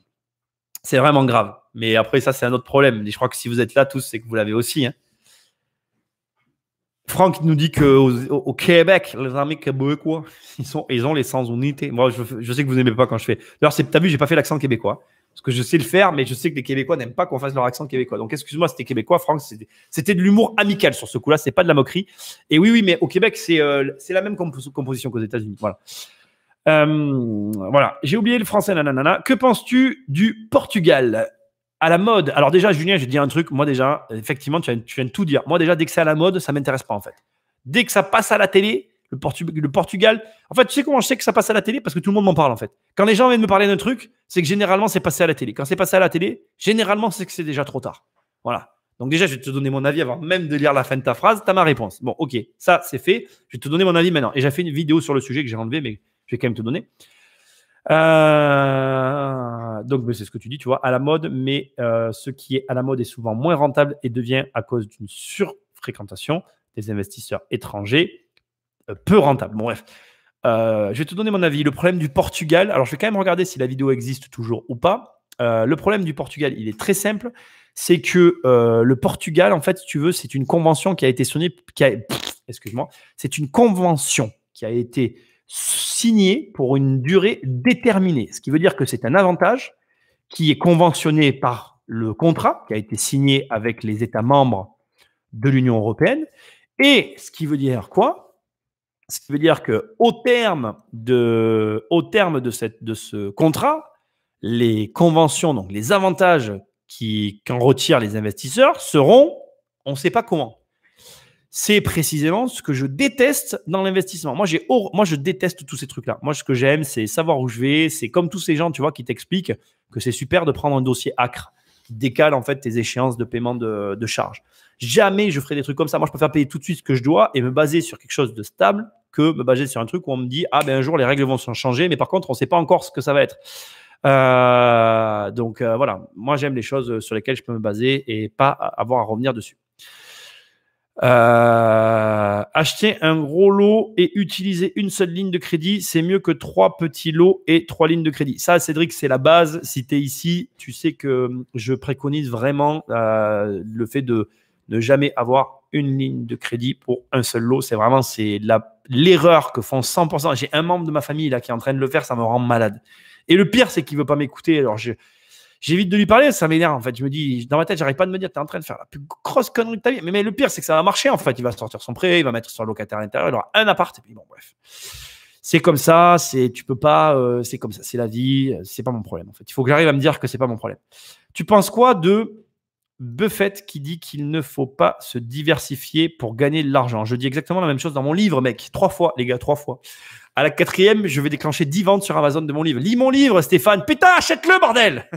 C'est vraiment grave. Mais après, ça, c'est un autre problème. Et je crois que si vous êtes là tous, c'est que vous l'avez aussi. Hein. Franck nous dit qu'au Québec, les amis québécois, ils ont les 100 unités. Moi, je sais que vous n'aimez pas quand je fais. D'ailleurs, tu as vu, je n'ai pas fait l'accent québécois. Parce que je sais le faire, mais je sais que les Québécois n'aiment pas qu'on fasse leur accent québécois. Donc, excuse-moi, c'était québécois, Franck. C'était de l'humour amical sur ce coup-là. Ce n'est pas de la moquerie. Et oui, mais au Québec, c'est la même composition qu'aux États-Unis. Voilà. Voilà. J'ai oublié le français. Nanana. Que penses-tu du Portugal ? À la mode. Alors déjà, Julien, je vais te dire un truc. Moi déjà, effectivement, tu viens de tout dire. Moi déjà, dès que c'est à la mode, ça ne m'intéresse pas en fait. Dès que ça passe à la télé, le Portugal… En fait, tu sais comment je sais que ça passe à la télé ? Parce que tout le monde m'en parle en fait. Quand les gens viennent me parler d'un truc, c'est que généralement, c'est passé à la télé. Quand c'est passé à la télé, généralement, c'est que c'est déjà trop tard. Voilà. Donc déjà, je vais te donner mon avis avant même de lire la fin de ta phrase. Tu as ma réponse. Bon, ok, ça, c'est fait. Je vais te donner mon avis maintenant. Et j'ai fait une vidéo sur le sujet que j'ai enlevé, mais je vais quand même te donner. Donc, c'est ce que tu dis, tu vois, à la mode, mais ce qui est à la mode est souvent moins rentable et devient, à cause d'une surfréquentation des investisseurs étrangers, peu rentable. Bon, bref. Je vais te donner mon avis. Le problème du Portugal, alors je vais quand même regarder si la vidéo existe toujours ou pas. Le problème du Portugal, il est très simple. C'est que le Portugal, en fait, si tu veux, c'est une convention qui a été signée. Excuse-moi. C'est une convention qui a été signé pour une durée déterminée. Ce qui veut dire que c'est un avantage qui est conventionné par le contrat qui a été signé avec les États membres de l'Union européenne. Et ce qui veut dire quoi ? Ce qui veut dire qu'au terme de ce contrat, les conventions, donc les avantages qu'en retirent les investisseurs seront, on ne sait pas comment. C'est précisément ce que je déteste dans l'investissement. Moi, je déteste tous ces trucs-là. Moi, ce que j'aime, c'est savoir où je vais. C'est comme tous ces gens, tu vois, qui t'expliquent que c'est super de prendre un dossier ACRE, qui décale en fait tes échéances de paiement de charges. Jamais je ferai des trucs comme ça. Moi, je préfère payer tout de suite ce que je dois et me baser sur quelque chose de stable que me baser sur un truc où on me dit ah ben un jour les règles vont changer, mais par contre on ne sait pas encore ce que ça va être. Donc voilà, moi j'aime les choses sur lesquelles je peux me baser et pas avoir à revenir dessus. Acheter un gros lot et utiliser une seule ligne de crédit, c'est mieux que 3 petits lots et 3 lignes de crédit. Ça, Cédric, c'est la base. Si tu es ici, tu sais que je préconise vraiment le fait de ne jamais avoir une ligne de crédit pour un seul lot. C'est vraiment l'erreur que font 100%. J'ai un membre de ma famille là qui est en train de le faire, ça me rend malade. Et le pire, c'est qu'il ne veut pas m'écouter. Alors, j'évite de lui parler, ça m'énerve en fait. Je me dis, dans ma tête, j'arrive pas de me dire, tu es en train de faire la plus grosse connerie de ta vie. Mais le pire, c'est que ça va marcher en fait. Il va sortir son prêt, il va mettre sur le locataire à l'intérieur, il aura un appart. Et puis bon, bref. C'est comme ça, tu peux pas, c'est comme ça, c'est la vie, c'est pas mon problème en fait. Il faut que j'arrive à me dire que c'est pas mon problème. Tu penses quoi de Buffett qui dit qu'il ne faut pas se diversifier pour gagner de l'argent? Je dis exactement la même chose dans mon livre, mec. 3 fois, les gars, 3 fois. À la 4e, je vais déclencher 10 ventes sur Amazon de mon livre. Lis mon livre, Stéphane. Putain, achète-le, bordel.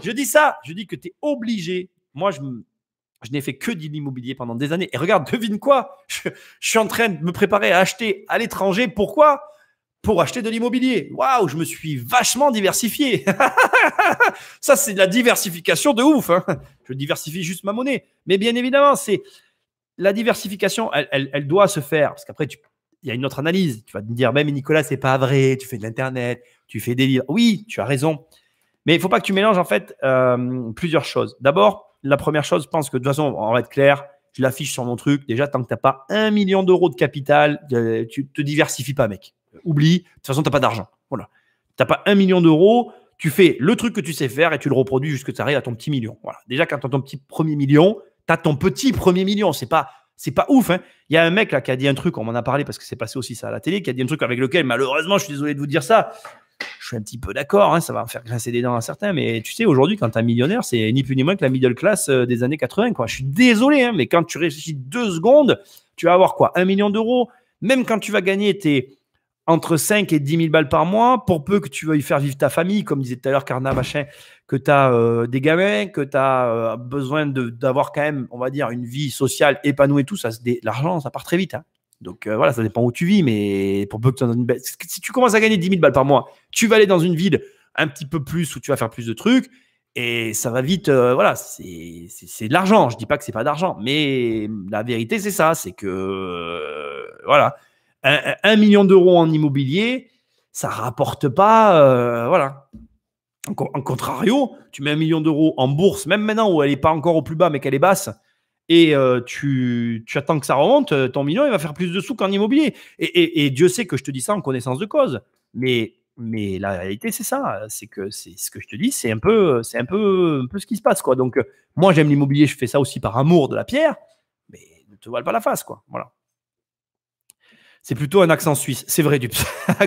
Je dis ça. Je dis que tu es obligé. Moi, je n'ai fait que de l'immobilier pendant des années. Et regarde, devine quoi, je suis en train de me préparer à acheter à l'étranger. Pourquoi? Pour acheter de l'immobilier. Waouh, je me suis vachement diversifié. Ça, c'est de la diversification de ouf. Hein. Je diversifie juste ma monnaie. Mais bien évidemment, c'est la diversification, elle doit se faire. Parce qu'après, il y a une autre analyse. Tu vas me dire, mais Nicolas, c'est pas vrai. Tu fais de l'Internet, tu fais des livres. Oui, tu as raison. Mais il ne faut pas que tu mélanges en fait plusieurs choses. D'abord, la première chose, je pense que de toute façon, on va être clair, je l'affiche sur mon truc. Déjà, tant que tu n'as pas 1 million d'euros de capital, tu ne te diversifies pas, mec. Oublie, de toute façon, tu n'as pas d'argent. Voilà. Tu n'as pas 1 million d'euros, tu fais le truc que tu sais faire et tu le reproduis jusqu'à ce que tu arrives à ton petit million. Voilà. Déjà, quand tu as ton petit premier million, tu as ton petit premier million. C'est pas ouf. Hein. Il y a un mec là qui a dit un truc, on m'en a parlé parce que c'est passé aussi ça à la télé, qui a dit un truc avec lequel, malheureusement, je suis désolé de vous dire ça, je suis un petit peu d'accord, hein, ça va me faire grincer des dents à certains, mais tu sais, aujourd'hui, quand tu es un millionnaire, c'est ni plus ni moins que la middle class des années 80. Quoi. Je suis désolé, hein, mais quand tu réfléchis 2 secondes, tu vas avoir quoi? 1 million d'euros. Même quand tu vas gagner entre 5 et 10 000 balles par mois, pour peu que tu veuilles faire vivre ta famille, comme disait tout à l'heure Carnat, machin, que tu as des gamins, que tu as besoin d'avoir quand même, on va dire, une vie sociale épanouie et tout, l'argent, ça part très vite. Hein. Donc voilà, ça dépend où tu vis, mais pour peu que tu en aies si tu commences à gagner 10 000 balles par mois, tu vas aller dans une ville un petit peu plus où tu vas faire plus de trucs et ça va vite. Voilà, c'est de l'argent. Je dis pas que c'est pas d'argent, mais la vérité, c'est ça, c'est que voilà. 1 million d'euros en immobilier, ça ne rapporte pas. Voilà. En contrario, tu mets 1 million d'euros en bourse, même maintenant où elle n'est pas encore au plus bas, mais qu'elle est basse, et tu attends que ça remonte, ton million, il va faire plus de sous qu'en immobilier. Et Dieu sait que je te dis ça en connaissance de cause. Mais la réalité, c'est ça. C'est que c'est ce que je te dis, c'est un peu ce qui se passe. Quoi. Donc, moi, j'aime l'immobilier, je fais ça aussi par amour de la pierre, mais ne te voile pas la face. Quoi. Voilà. C'est plutôt un accent suisse. C'est vrai, du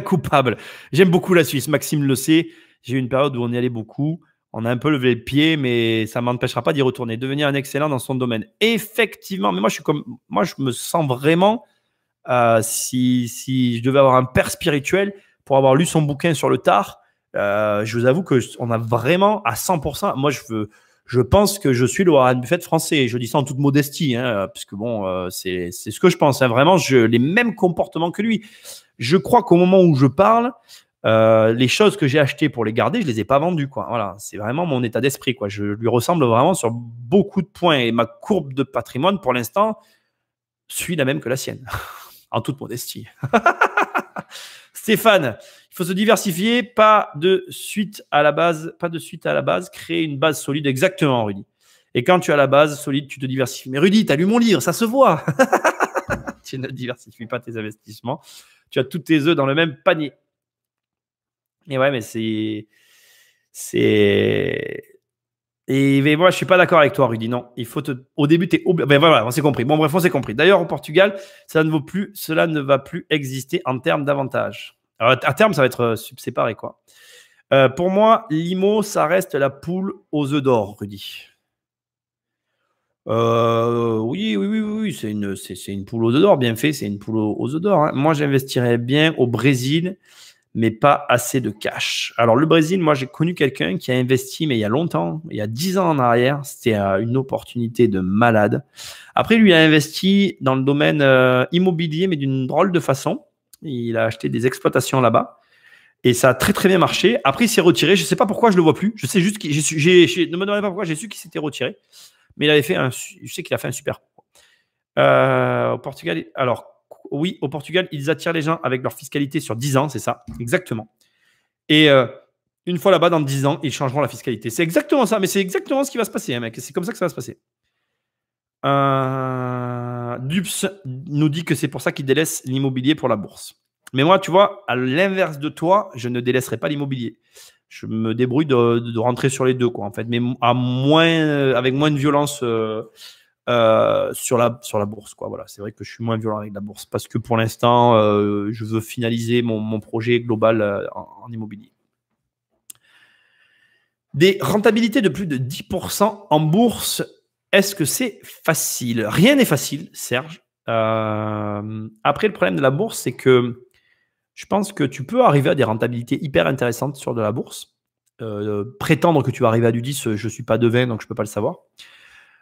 coupable. J'aime beaucoup la Suisse. Maxime le sait. J'ai eu une période où on y allait beaucoup. On a un peu levé le pied, mais ça ne m'empêchera pas d'y retourner. Devenir un excellent dans son domaine. Effectivement, mais moi, je me sens vraiment, si je devais avoir un père spirituel, pour avoir lu son bouquin sur le tard, je vous avoue qu'on a vraiment à 100%. Moi, je pense que je suis le Warren Buffett français. Je dis ça en toute modestie, hein, parce que bon, c'est ce que je pense. Hein. Vraiment, les mêmes comportements que lui. Je crois qu'au moment où je parle, les choses que j'ai achetées pour les garder, je les ai pas vendues. Quoi. Voilà, c'est vraiment mon état d'esprit. Quoi. Je lui ressemble vraiment sur beaucoup de points. Et ma courbe de patrimoine, pour l'instant, suit la même que la sienne. En toute modestie. Stéphane, il faut se diversifier, pas de suite à la base, créer une base solide. Exactement, Rudy. Et quand tu as la base solide, tu te diversifies. Mais Rudy, tu as lu mon livre, ça se voit. Tu ne diversifies pas tes investissements. Tu as tous tes œufs dans le même panier. Et ouais, mais mais moi, je suis pas d'accord avec toi, Rudy. Non, il faut au début, tu es ben voilà, on s'est compris. Bon, bref, on s'est compris. D'ailleurs, au Portugal, cela ne va plus exister en termes d'avantages. À terme, ça va être séparé, quoi. Pour moi, l'IMO, ça reste la poule aux œufs d'or, Rudy. Oui, c'est une poule aux œufs d'or, bien fait, c'est une poule aux œufs d'or. Hein. Moi, j'investirais bien au Brésil, mais pas assez de cash. Alors, le Brésil, moi, j'ai connu quelqu'un qui a investi, mais il y a longtemps, il y a 10 ans en arrière. C'était une opportunité de malade. Après, lui, il a investi dans le domaine immobilier, mais d'une drôle de façon. Il a acheté des exploitations là-bas. Et ça a très, très bien marché. Après, il s'est retiré. Je ne sais pas pourquoi, je ne le vois plus. Je sais juste qu'il... ne me demandez pas pourquoi, j'ai su qu'il s'était retiré. Mais il avait fait je sais qu'il a fait un super. Au Portugal, alors, oui, au Portugal, ils attirent les gens avec leur fiscalité sur 10 ans, c'est ça, exactement. Et une fois là-bas, dans 10 ans, ils changeront la fiscalité. C'est exactement ça, mais c'est exactement ce qui va se passer, hein, mec. C'est comme ça que ça va se passer. Dups nous dit que c'est pour ça qu'il délaisse l'immobilier pour la bourse. Mais moi, tu vois, à l'inverse de toi, je ne délaisserai pas l'immobilier. Je me débrouille de rentrer sur les deux, quoi, en fait, mais avec moins de violence sur la bourse, quoi. Voilà, c'est vrai que je suis moins violent avec la bourse parce que pour l'instant, je veux finaliser mon projet global en immobilier. Des rentabilités de plus de 10% en bourse, est-ce que c'est facile? Rien n'est facile, Serge. Après, le problème de la bourse, c'est que je pense que tu peux arriver à des rentabilités hyper intéressantes sur de la bourse. Prétendre que tu vas arriver à du 10, je ne suis pas devin, donc je ne peux pas le savoir.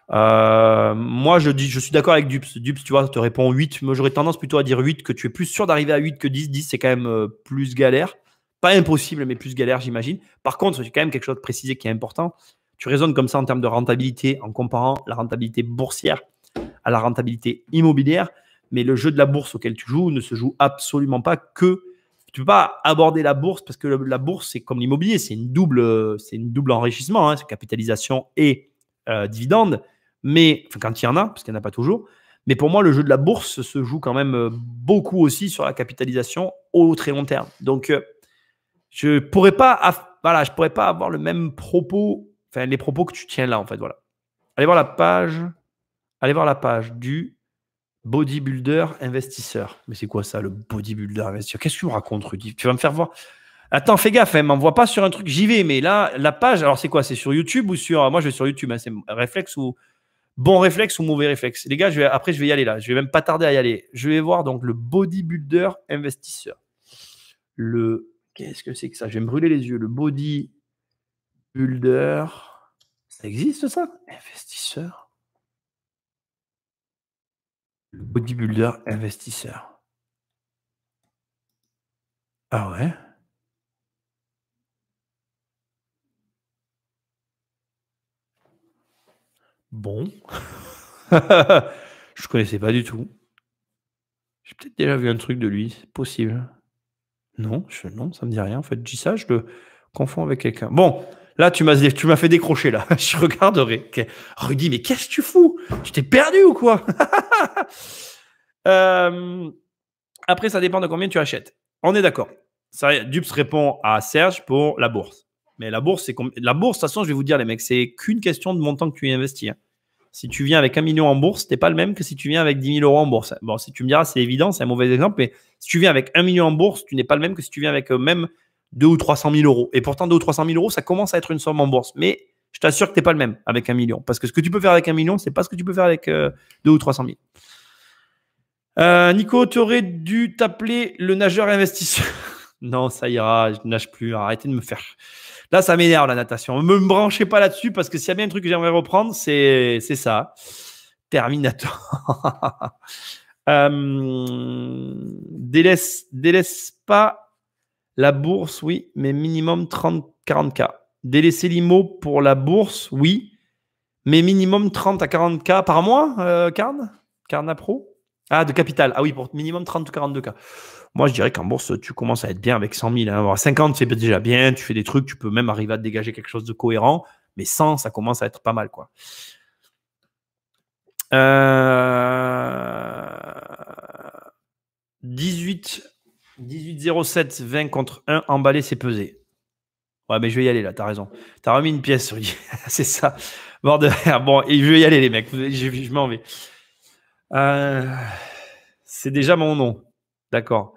Moi, je suis d'accord avec Dups. Dups, tu vois, te répond 8. Moi, j'aurais tendance plutôt à dire 8, que tu es plus sûr d'arriver à 8 que 10. 10, c'est quand même plus galère. Pas impossible, mais plus galère, j'imagine. Par contre, c'est quand même quelque chose de précisé qui est important. Tu raisonnes comme ça en termes de rentabilité en comparant la rentabilité boursière à la rentabilité immobilière. Mais le jeu de la bourse auquel tu joues ne se joue absolument pas que. Tu ne peux pas aborder la bourse parce que la bourse, c'est comme l'immobilier, c'est une double enrichissement, hein, c'est capitalisation et dividende. Mais enfin, quand il y en a, parce qu'il n'y en a pas toujours. Mais pour moi, le jeu de la bourse se joue quand même beaucoup aussi sur la capitalisation au très long terme. Donc, je ne pourrais pas avoir le même propos, enfin les propos que tu tiens là, en fait. Voilà. Allez voir la page du bodybuilder investisseur. Mais c'est quoi ça, le bodybuilder investisseur? Qu'est-ce que tu me racontes, Rudy? Tu vas me faire voir. Attends, fais gaffe, hein, m'envoie pas sur un truc, j'y vais. Mais là, la page, alors c'est quoi? C'est sur YouTube ou sur. Moi, je vais sur YouTube, hein, c'est réflexe ou. Bon réflexe ou mauvais réflexe? Les gars, après, je vais y aller là. Je vais même pas tarder à y aller. Je vais voir donc le bodybuilder investisseur. Qu'est-ce que c'est que ça? Je vais me brûler les yeux. Le bodybuilder. Ça existe ça? Investisseur. Le bodybuilder investisseur. Ah ouais? Bon. Je connaissais pas du tout. J'ai peut-être déjà vu un truc de lui. C'est possible. Non, non, ça me dit rien. En fait, je dis ça, je le confonds avec quelqu'un. Bon, là, tu m'as fait décrocher, là. Je regarderai. Rudy, mais qu'est-ce que tu fous? Tu t'es perdu ou quoi? Après, ça dépend de combien tu achètes. On est d'accord. Dups répond à Serge pour la bourse. Mais la bourse, de toute façon, je vais vous dire, les mecs, c'est qu'une question de montant que tu y investis. Hein. Si tu viens avec 1 million en bourse, t'es pas le même que si tu viens avec 10 000 euros en bourse. Bon, si tu me diras, c'est évident, c'est un mauvais exemple, mais si tu viens avec 1 million en bourse, tu n'es pas le même que si tu viens avec même 200 ou 300 000 euros. Et pourtant, 200 ou 300 000 euros, ça commence à être une somme en bourse. Mais je t'assure que tu n'es pas le même avec 1 million. Parce que ce que tu peux faire avec 1 million, c'est pas ce que tu peux faire avec 200 ou 300 000. Nico, tu aurais dû t'appeler le nageur investisseur. Non, ça ira, je ne nage plus. Arrêtez de me faire. Là, ça m'énerve la natation. Ne me branchez pas là-dessus parce que s'il y a bien un truc que j'aimerais reprendre, c'est ça. Terminator. Délaisse pas la bourse, oui, mais minimum 30-40K. Délaisser l'IMO pour la bourse, oui, mais minimum 30 à 40K par mois, Carna Pro. Ah, de capital. Ah oui, pour minimum 30 ou 42K. Moi, je dirais qu'en bourse, tu commences à être bien avec 100 000. Hein. 50, c'est déjà bien. Tu fais des trucs, tu peux même arriver à te dégager quelque chose de cohérent. Mais 100, ça commence à être pas mal, quoi. 18,07, 20 contre 1, emballé, c'est pesé. Ouais, mais je vais y aller là, t'as raison. T'as remis une pièce, oui. C'est ça. Bord de fer. Bon, et je vais y aller, les mecs. Je m'en vais. C'est déjà mon nom. D'accord.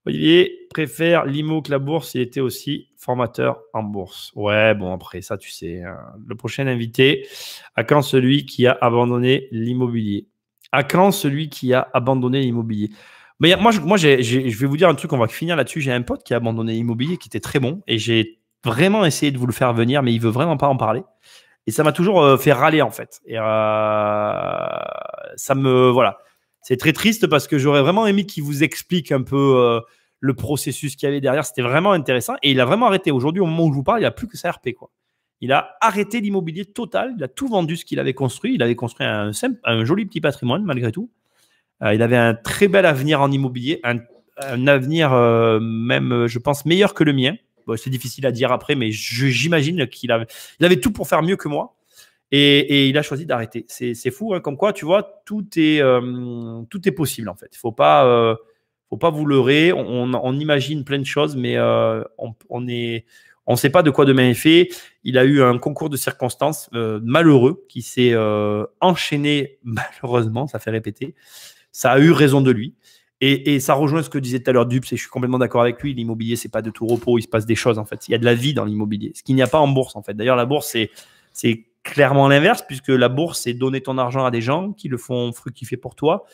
Olivier préfère l'IMO que la bourse. Il était aussi formateur en bourse. Ouais, bon, après, ça, tu sais. Le prochain invité, à quand celui qui a abandonné l'immobilier? À quand celui qui a abandonné l'immobilier? Mais je vais vous dire un truc, on va finir là-dessus. J'ai un pote qui a abandonné l'immobilier qui était très bon et j'ai vraiment essayé de vous le faire venir, mais il veut vraiment pas en parler. Et ça m'a toujours fait râler en fait. Et voilà. C'est très triste parce que j'aurais vraiment aimé qu'il vous explique un peu le processus qu'il y avait derrière. C'était vraiment intéressant et il a vraiment arrêté. Aujourd'hui, au moment où je vous parle, il n'a plus que sa RP, quoi. Il a arrêté l'immobilier total. Il a tout vendu ce qu'il avait construit. Il avait construit un joli petit patrimoine malgré tout. Il avait un très bel avenir en immobilier, un avenir même, je pense, meilleur que le mien. Bon, c'est difficile à dire après, mais j'imagine il avait tout pour faire mieux que moi. Et il a choisi d'arrêter. C'est fou, hein, comme quoi, tu vois, tout est possible en fait. Il faut pas vous leurrer. On imagine plein de choses, mais on ne sait pas de quoi demain est fait. Il a eu un concours de circonstances malheureux qui s'est enchaîné malheureusement, ça fait répéter. Ça a eu raison de lui. Et ça rejoint ce que disait tout à l'heure Dupes, et je suis complètement d'accord avec lui. L'immobilier, c'est pas de tout repos, il se passe des choses en fait. Il y a de la vie dans l'immobilier, ce qu'il n'y a pas en bourse en fait. D'ailleurs, la bourse, c'est clairement l'inverse, puisque la bourse, c'est donner ton argent à des gens qui le font fructifier pour toi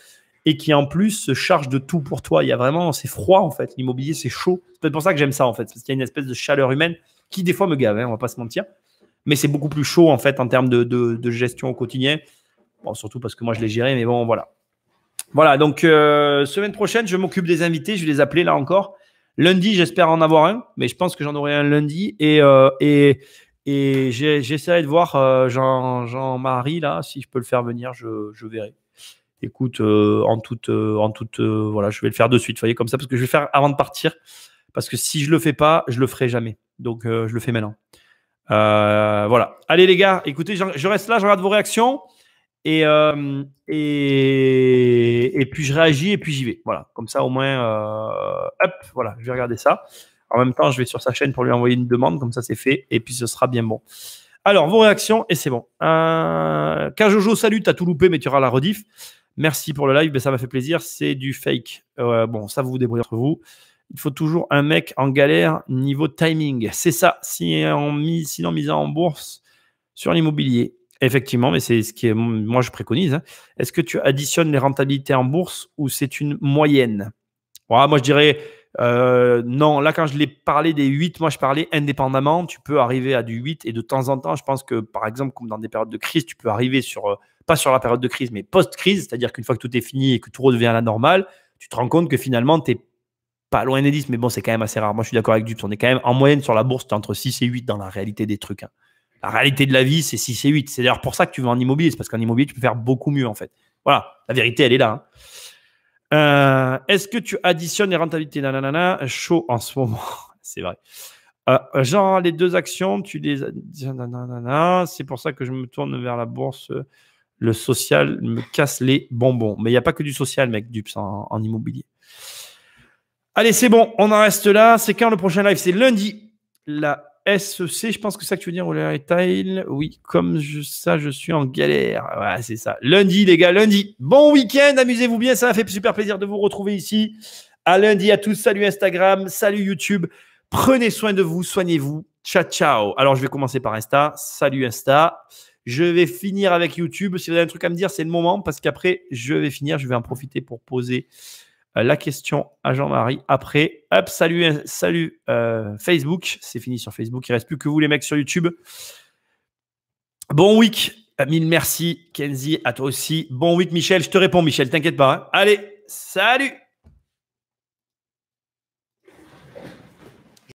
et qui en plus se chargent de tout pour toi. Il y a vraiment, c'est froid en fait. L'immobilier, c'est chaud. C'est peut-être pour ça que j'aime ça en fait, parce qu'il y a une espèce de chaleur humaine qui des fois me gave, hein, on va pas se mentir. Mais c'est beaucoup plus chaud en fait en termes de gestion au quotidien. Bon, surtout parce que moi je l'ai géré, mais bon, voilà. Voilà, donc semaine prochaine, je m'occupe des invités. Je vais les appeler là encore. Lundi, j'espère en avoir un, mais je pense que j'en aurai un lundi. Et j'essaierai de voir Jean-Marie là, si je peux le faire venir, je verrai. Écoute, voilà, je vais le faire de suite, vous voyez, comme ça, parce que je vais le faire avant de partir. Parce que si je le fais pas, je le ferai jamais. Donc, je le fais maintenant. Voilà. Allez les gars, écoutez, je reste là, je regarde vos réactions. Et puis je réagis et puis j'y vais. Voilà, comme ça au moins, hop, voilà, je vais regarder ça. En même temps, je vais sur sa chaîne pour lui envoyer une demande, comme ça c'est fait, et puis ce sera bien bon. Alors, vos réactions, et c'est bon. Kajojo, salut, t'as tout loupé, mais tu auras la rediff. Merci pour le live, mais ça m'a fait plaisir. C'est du fake. Bon, ça, vous vous débrouillez entre vous. Il faut toujours un mec en galère niveau timing. C'est ça, sinon misant en bourse sur l'immobilier. Effectivement, mais c'est ce qui est, moi je préconise. Hein. Est-ce que tu additionnes les rentabilités en bourse ou c'est une moyenne? Voilà, moi je dirais non. Là, quand je l'ai parlé des 8, moi je parlais indépendamment. Tu peux arriver à du 8 et de temps en temps, je pense que par exemple, comme dans des périodes de crise, tu peux arriver sur, pas sur la période de crise, mais post-crise, c'est-à-dire qu'une fois que tout est fini et que tout redevient à la normale, tu te rends compte que finalement, tu n'es pas loin des 10, mais bon, c'est quand même assez rare. Moi je suis d'accord avec Dupes, on est quand même en moyenne sur la bourse, tu es entre 6 et 8 dans la réalité des trucs. Hein. La réalité de la vie, c'est 6 et 8. C'est d'ailleurs pour ça que tu vas en immobilier. C'est parce qu'en immobilier, tu peux faire beaucoup mieux, en fait. Voilà, la vérité, elle est là. Hein. Est-ce que tu additionnes les rentabilités? Nanana, chaud en ce moment. C'est vrai. Genre, les deux actions, tu les additionnes. C'est pour ça que je me tourne vers la bourse. Le social me casse les bonbons. Mais il n'y a pas que du social, mec, Dupes, en immobilier. Allez, c'est bon. On en reste là. C'est quand le prochain live? C'est lundi. La SEC, je pense que c'est ça que tu veux dire, ou le retail. Oui, comme ça, je suis en galère. Ouais, c'est ça. Lundi, les gars, lundi. Bon week-end, amusez-vous bien. Ça m'a fait super plaisir de vous retrouver ici. À lundi à tous. Salut Instagram, salut YouTube. Prenez soin de vous, soignez-vous. Ciao, ciao. Alors, je vais commencer par Insta. Salut Insta. Je vais finir avec YouTube. Si vous avez un truc à me dire, c'est le moment parce qu'après, je vais finir. Je vais en profiter pour poser la question à Jean-Marie. Après, hop, salut Facebook. C'est fini sur Facebook. Il ne reste plus que vous, les mecs, sur YouTube. Bon week. Mille merci, Kenzie. À toi aussi. Bon week, Michel. Je te réponds, Michel. T'inquiète pas. Hein. Allez, salut.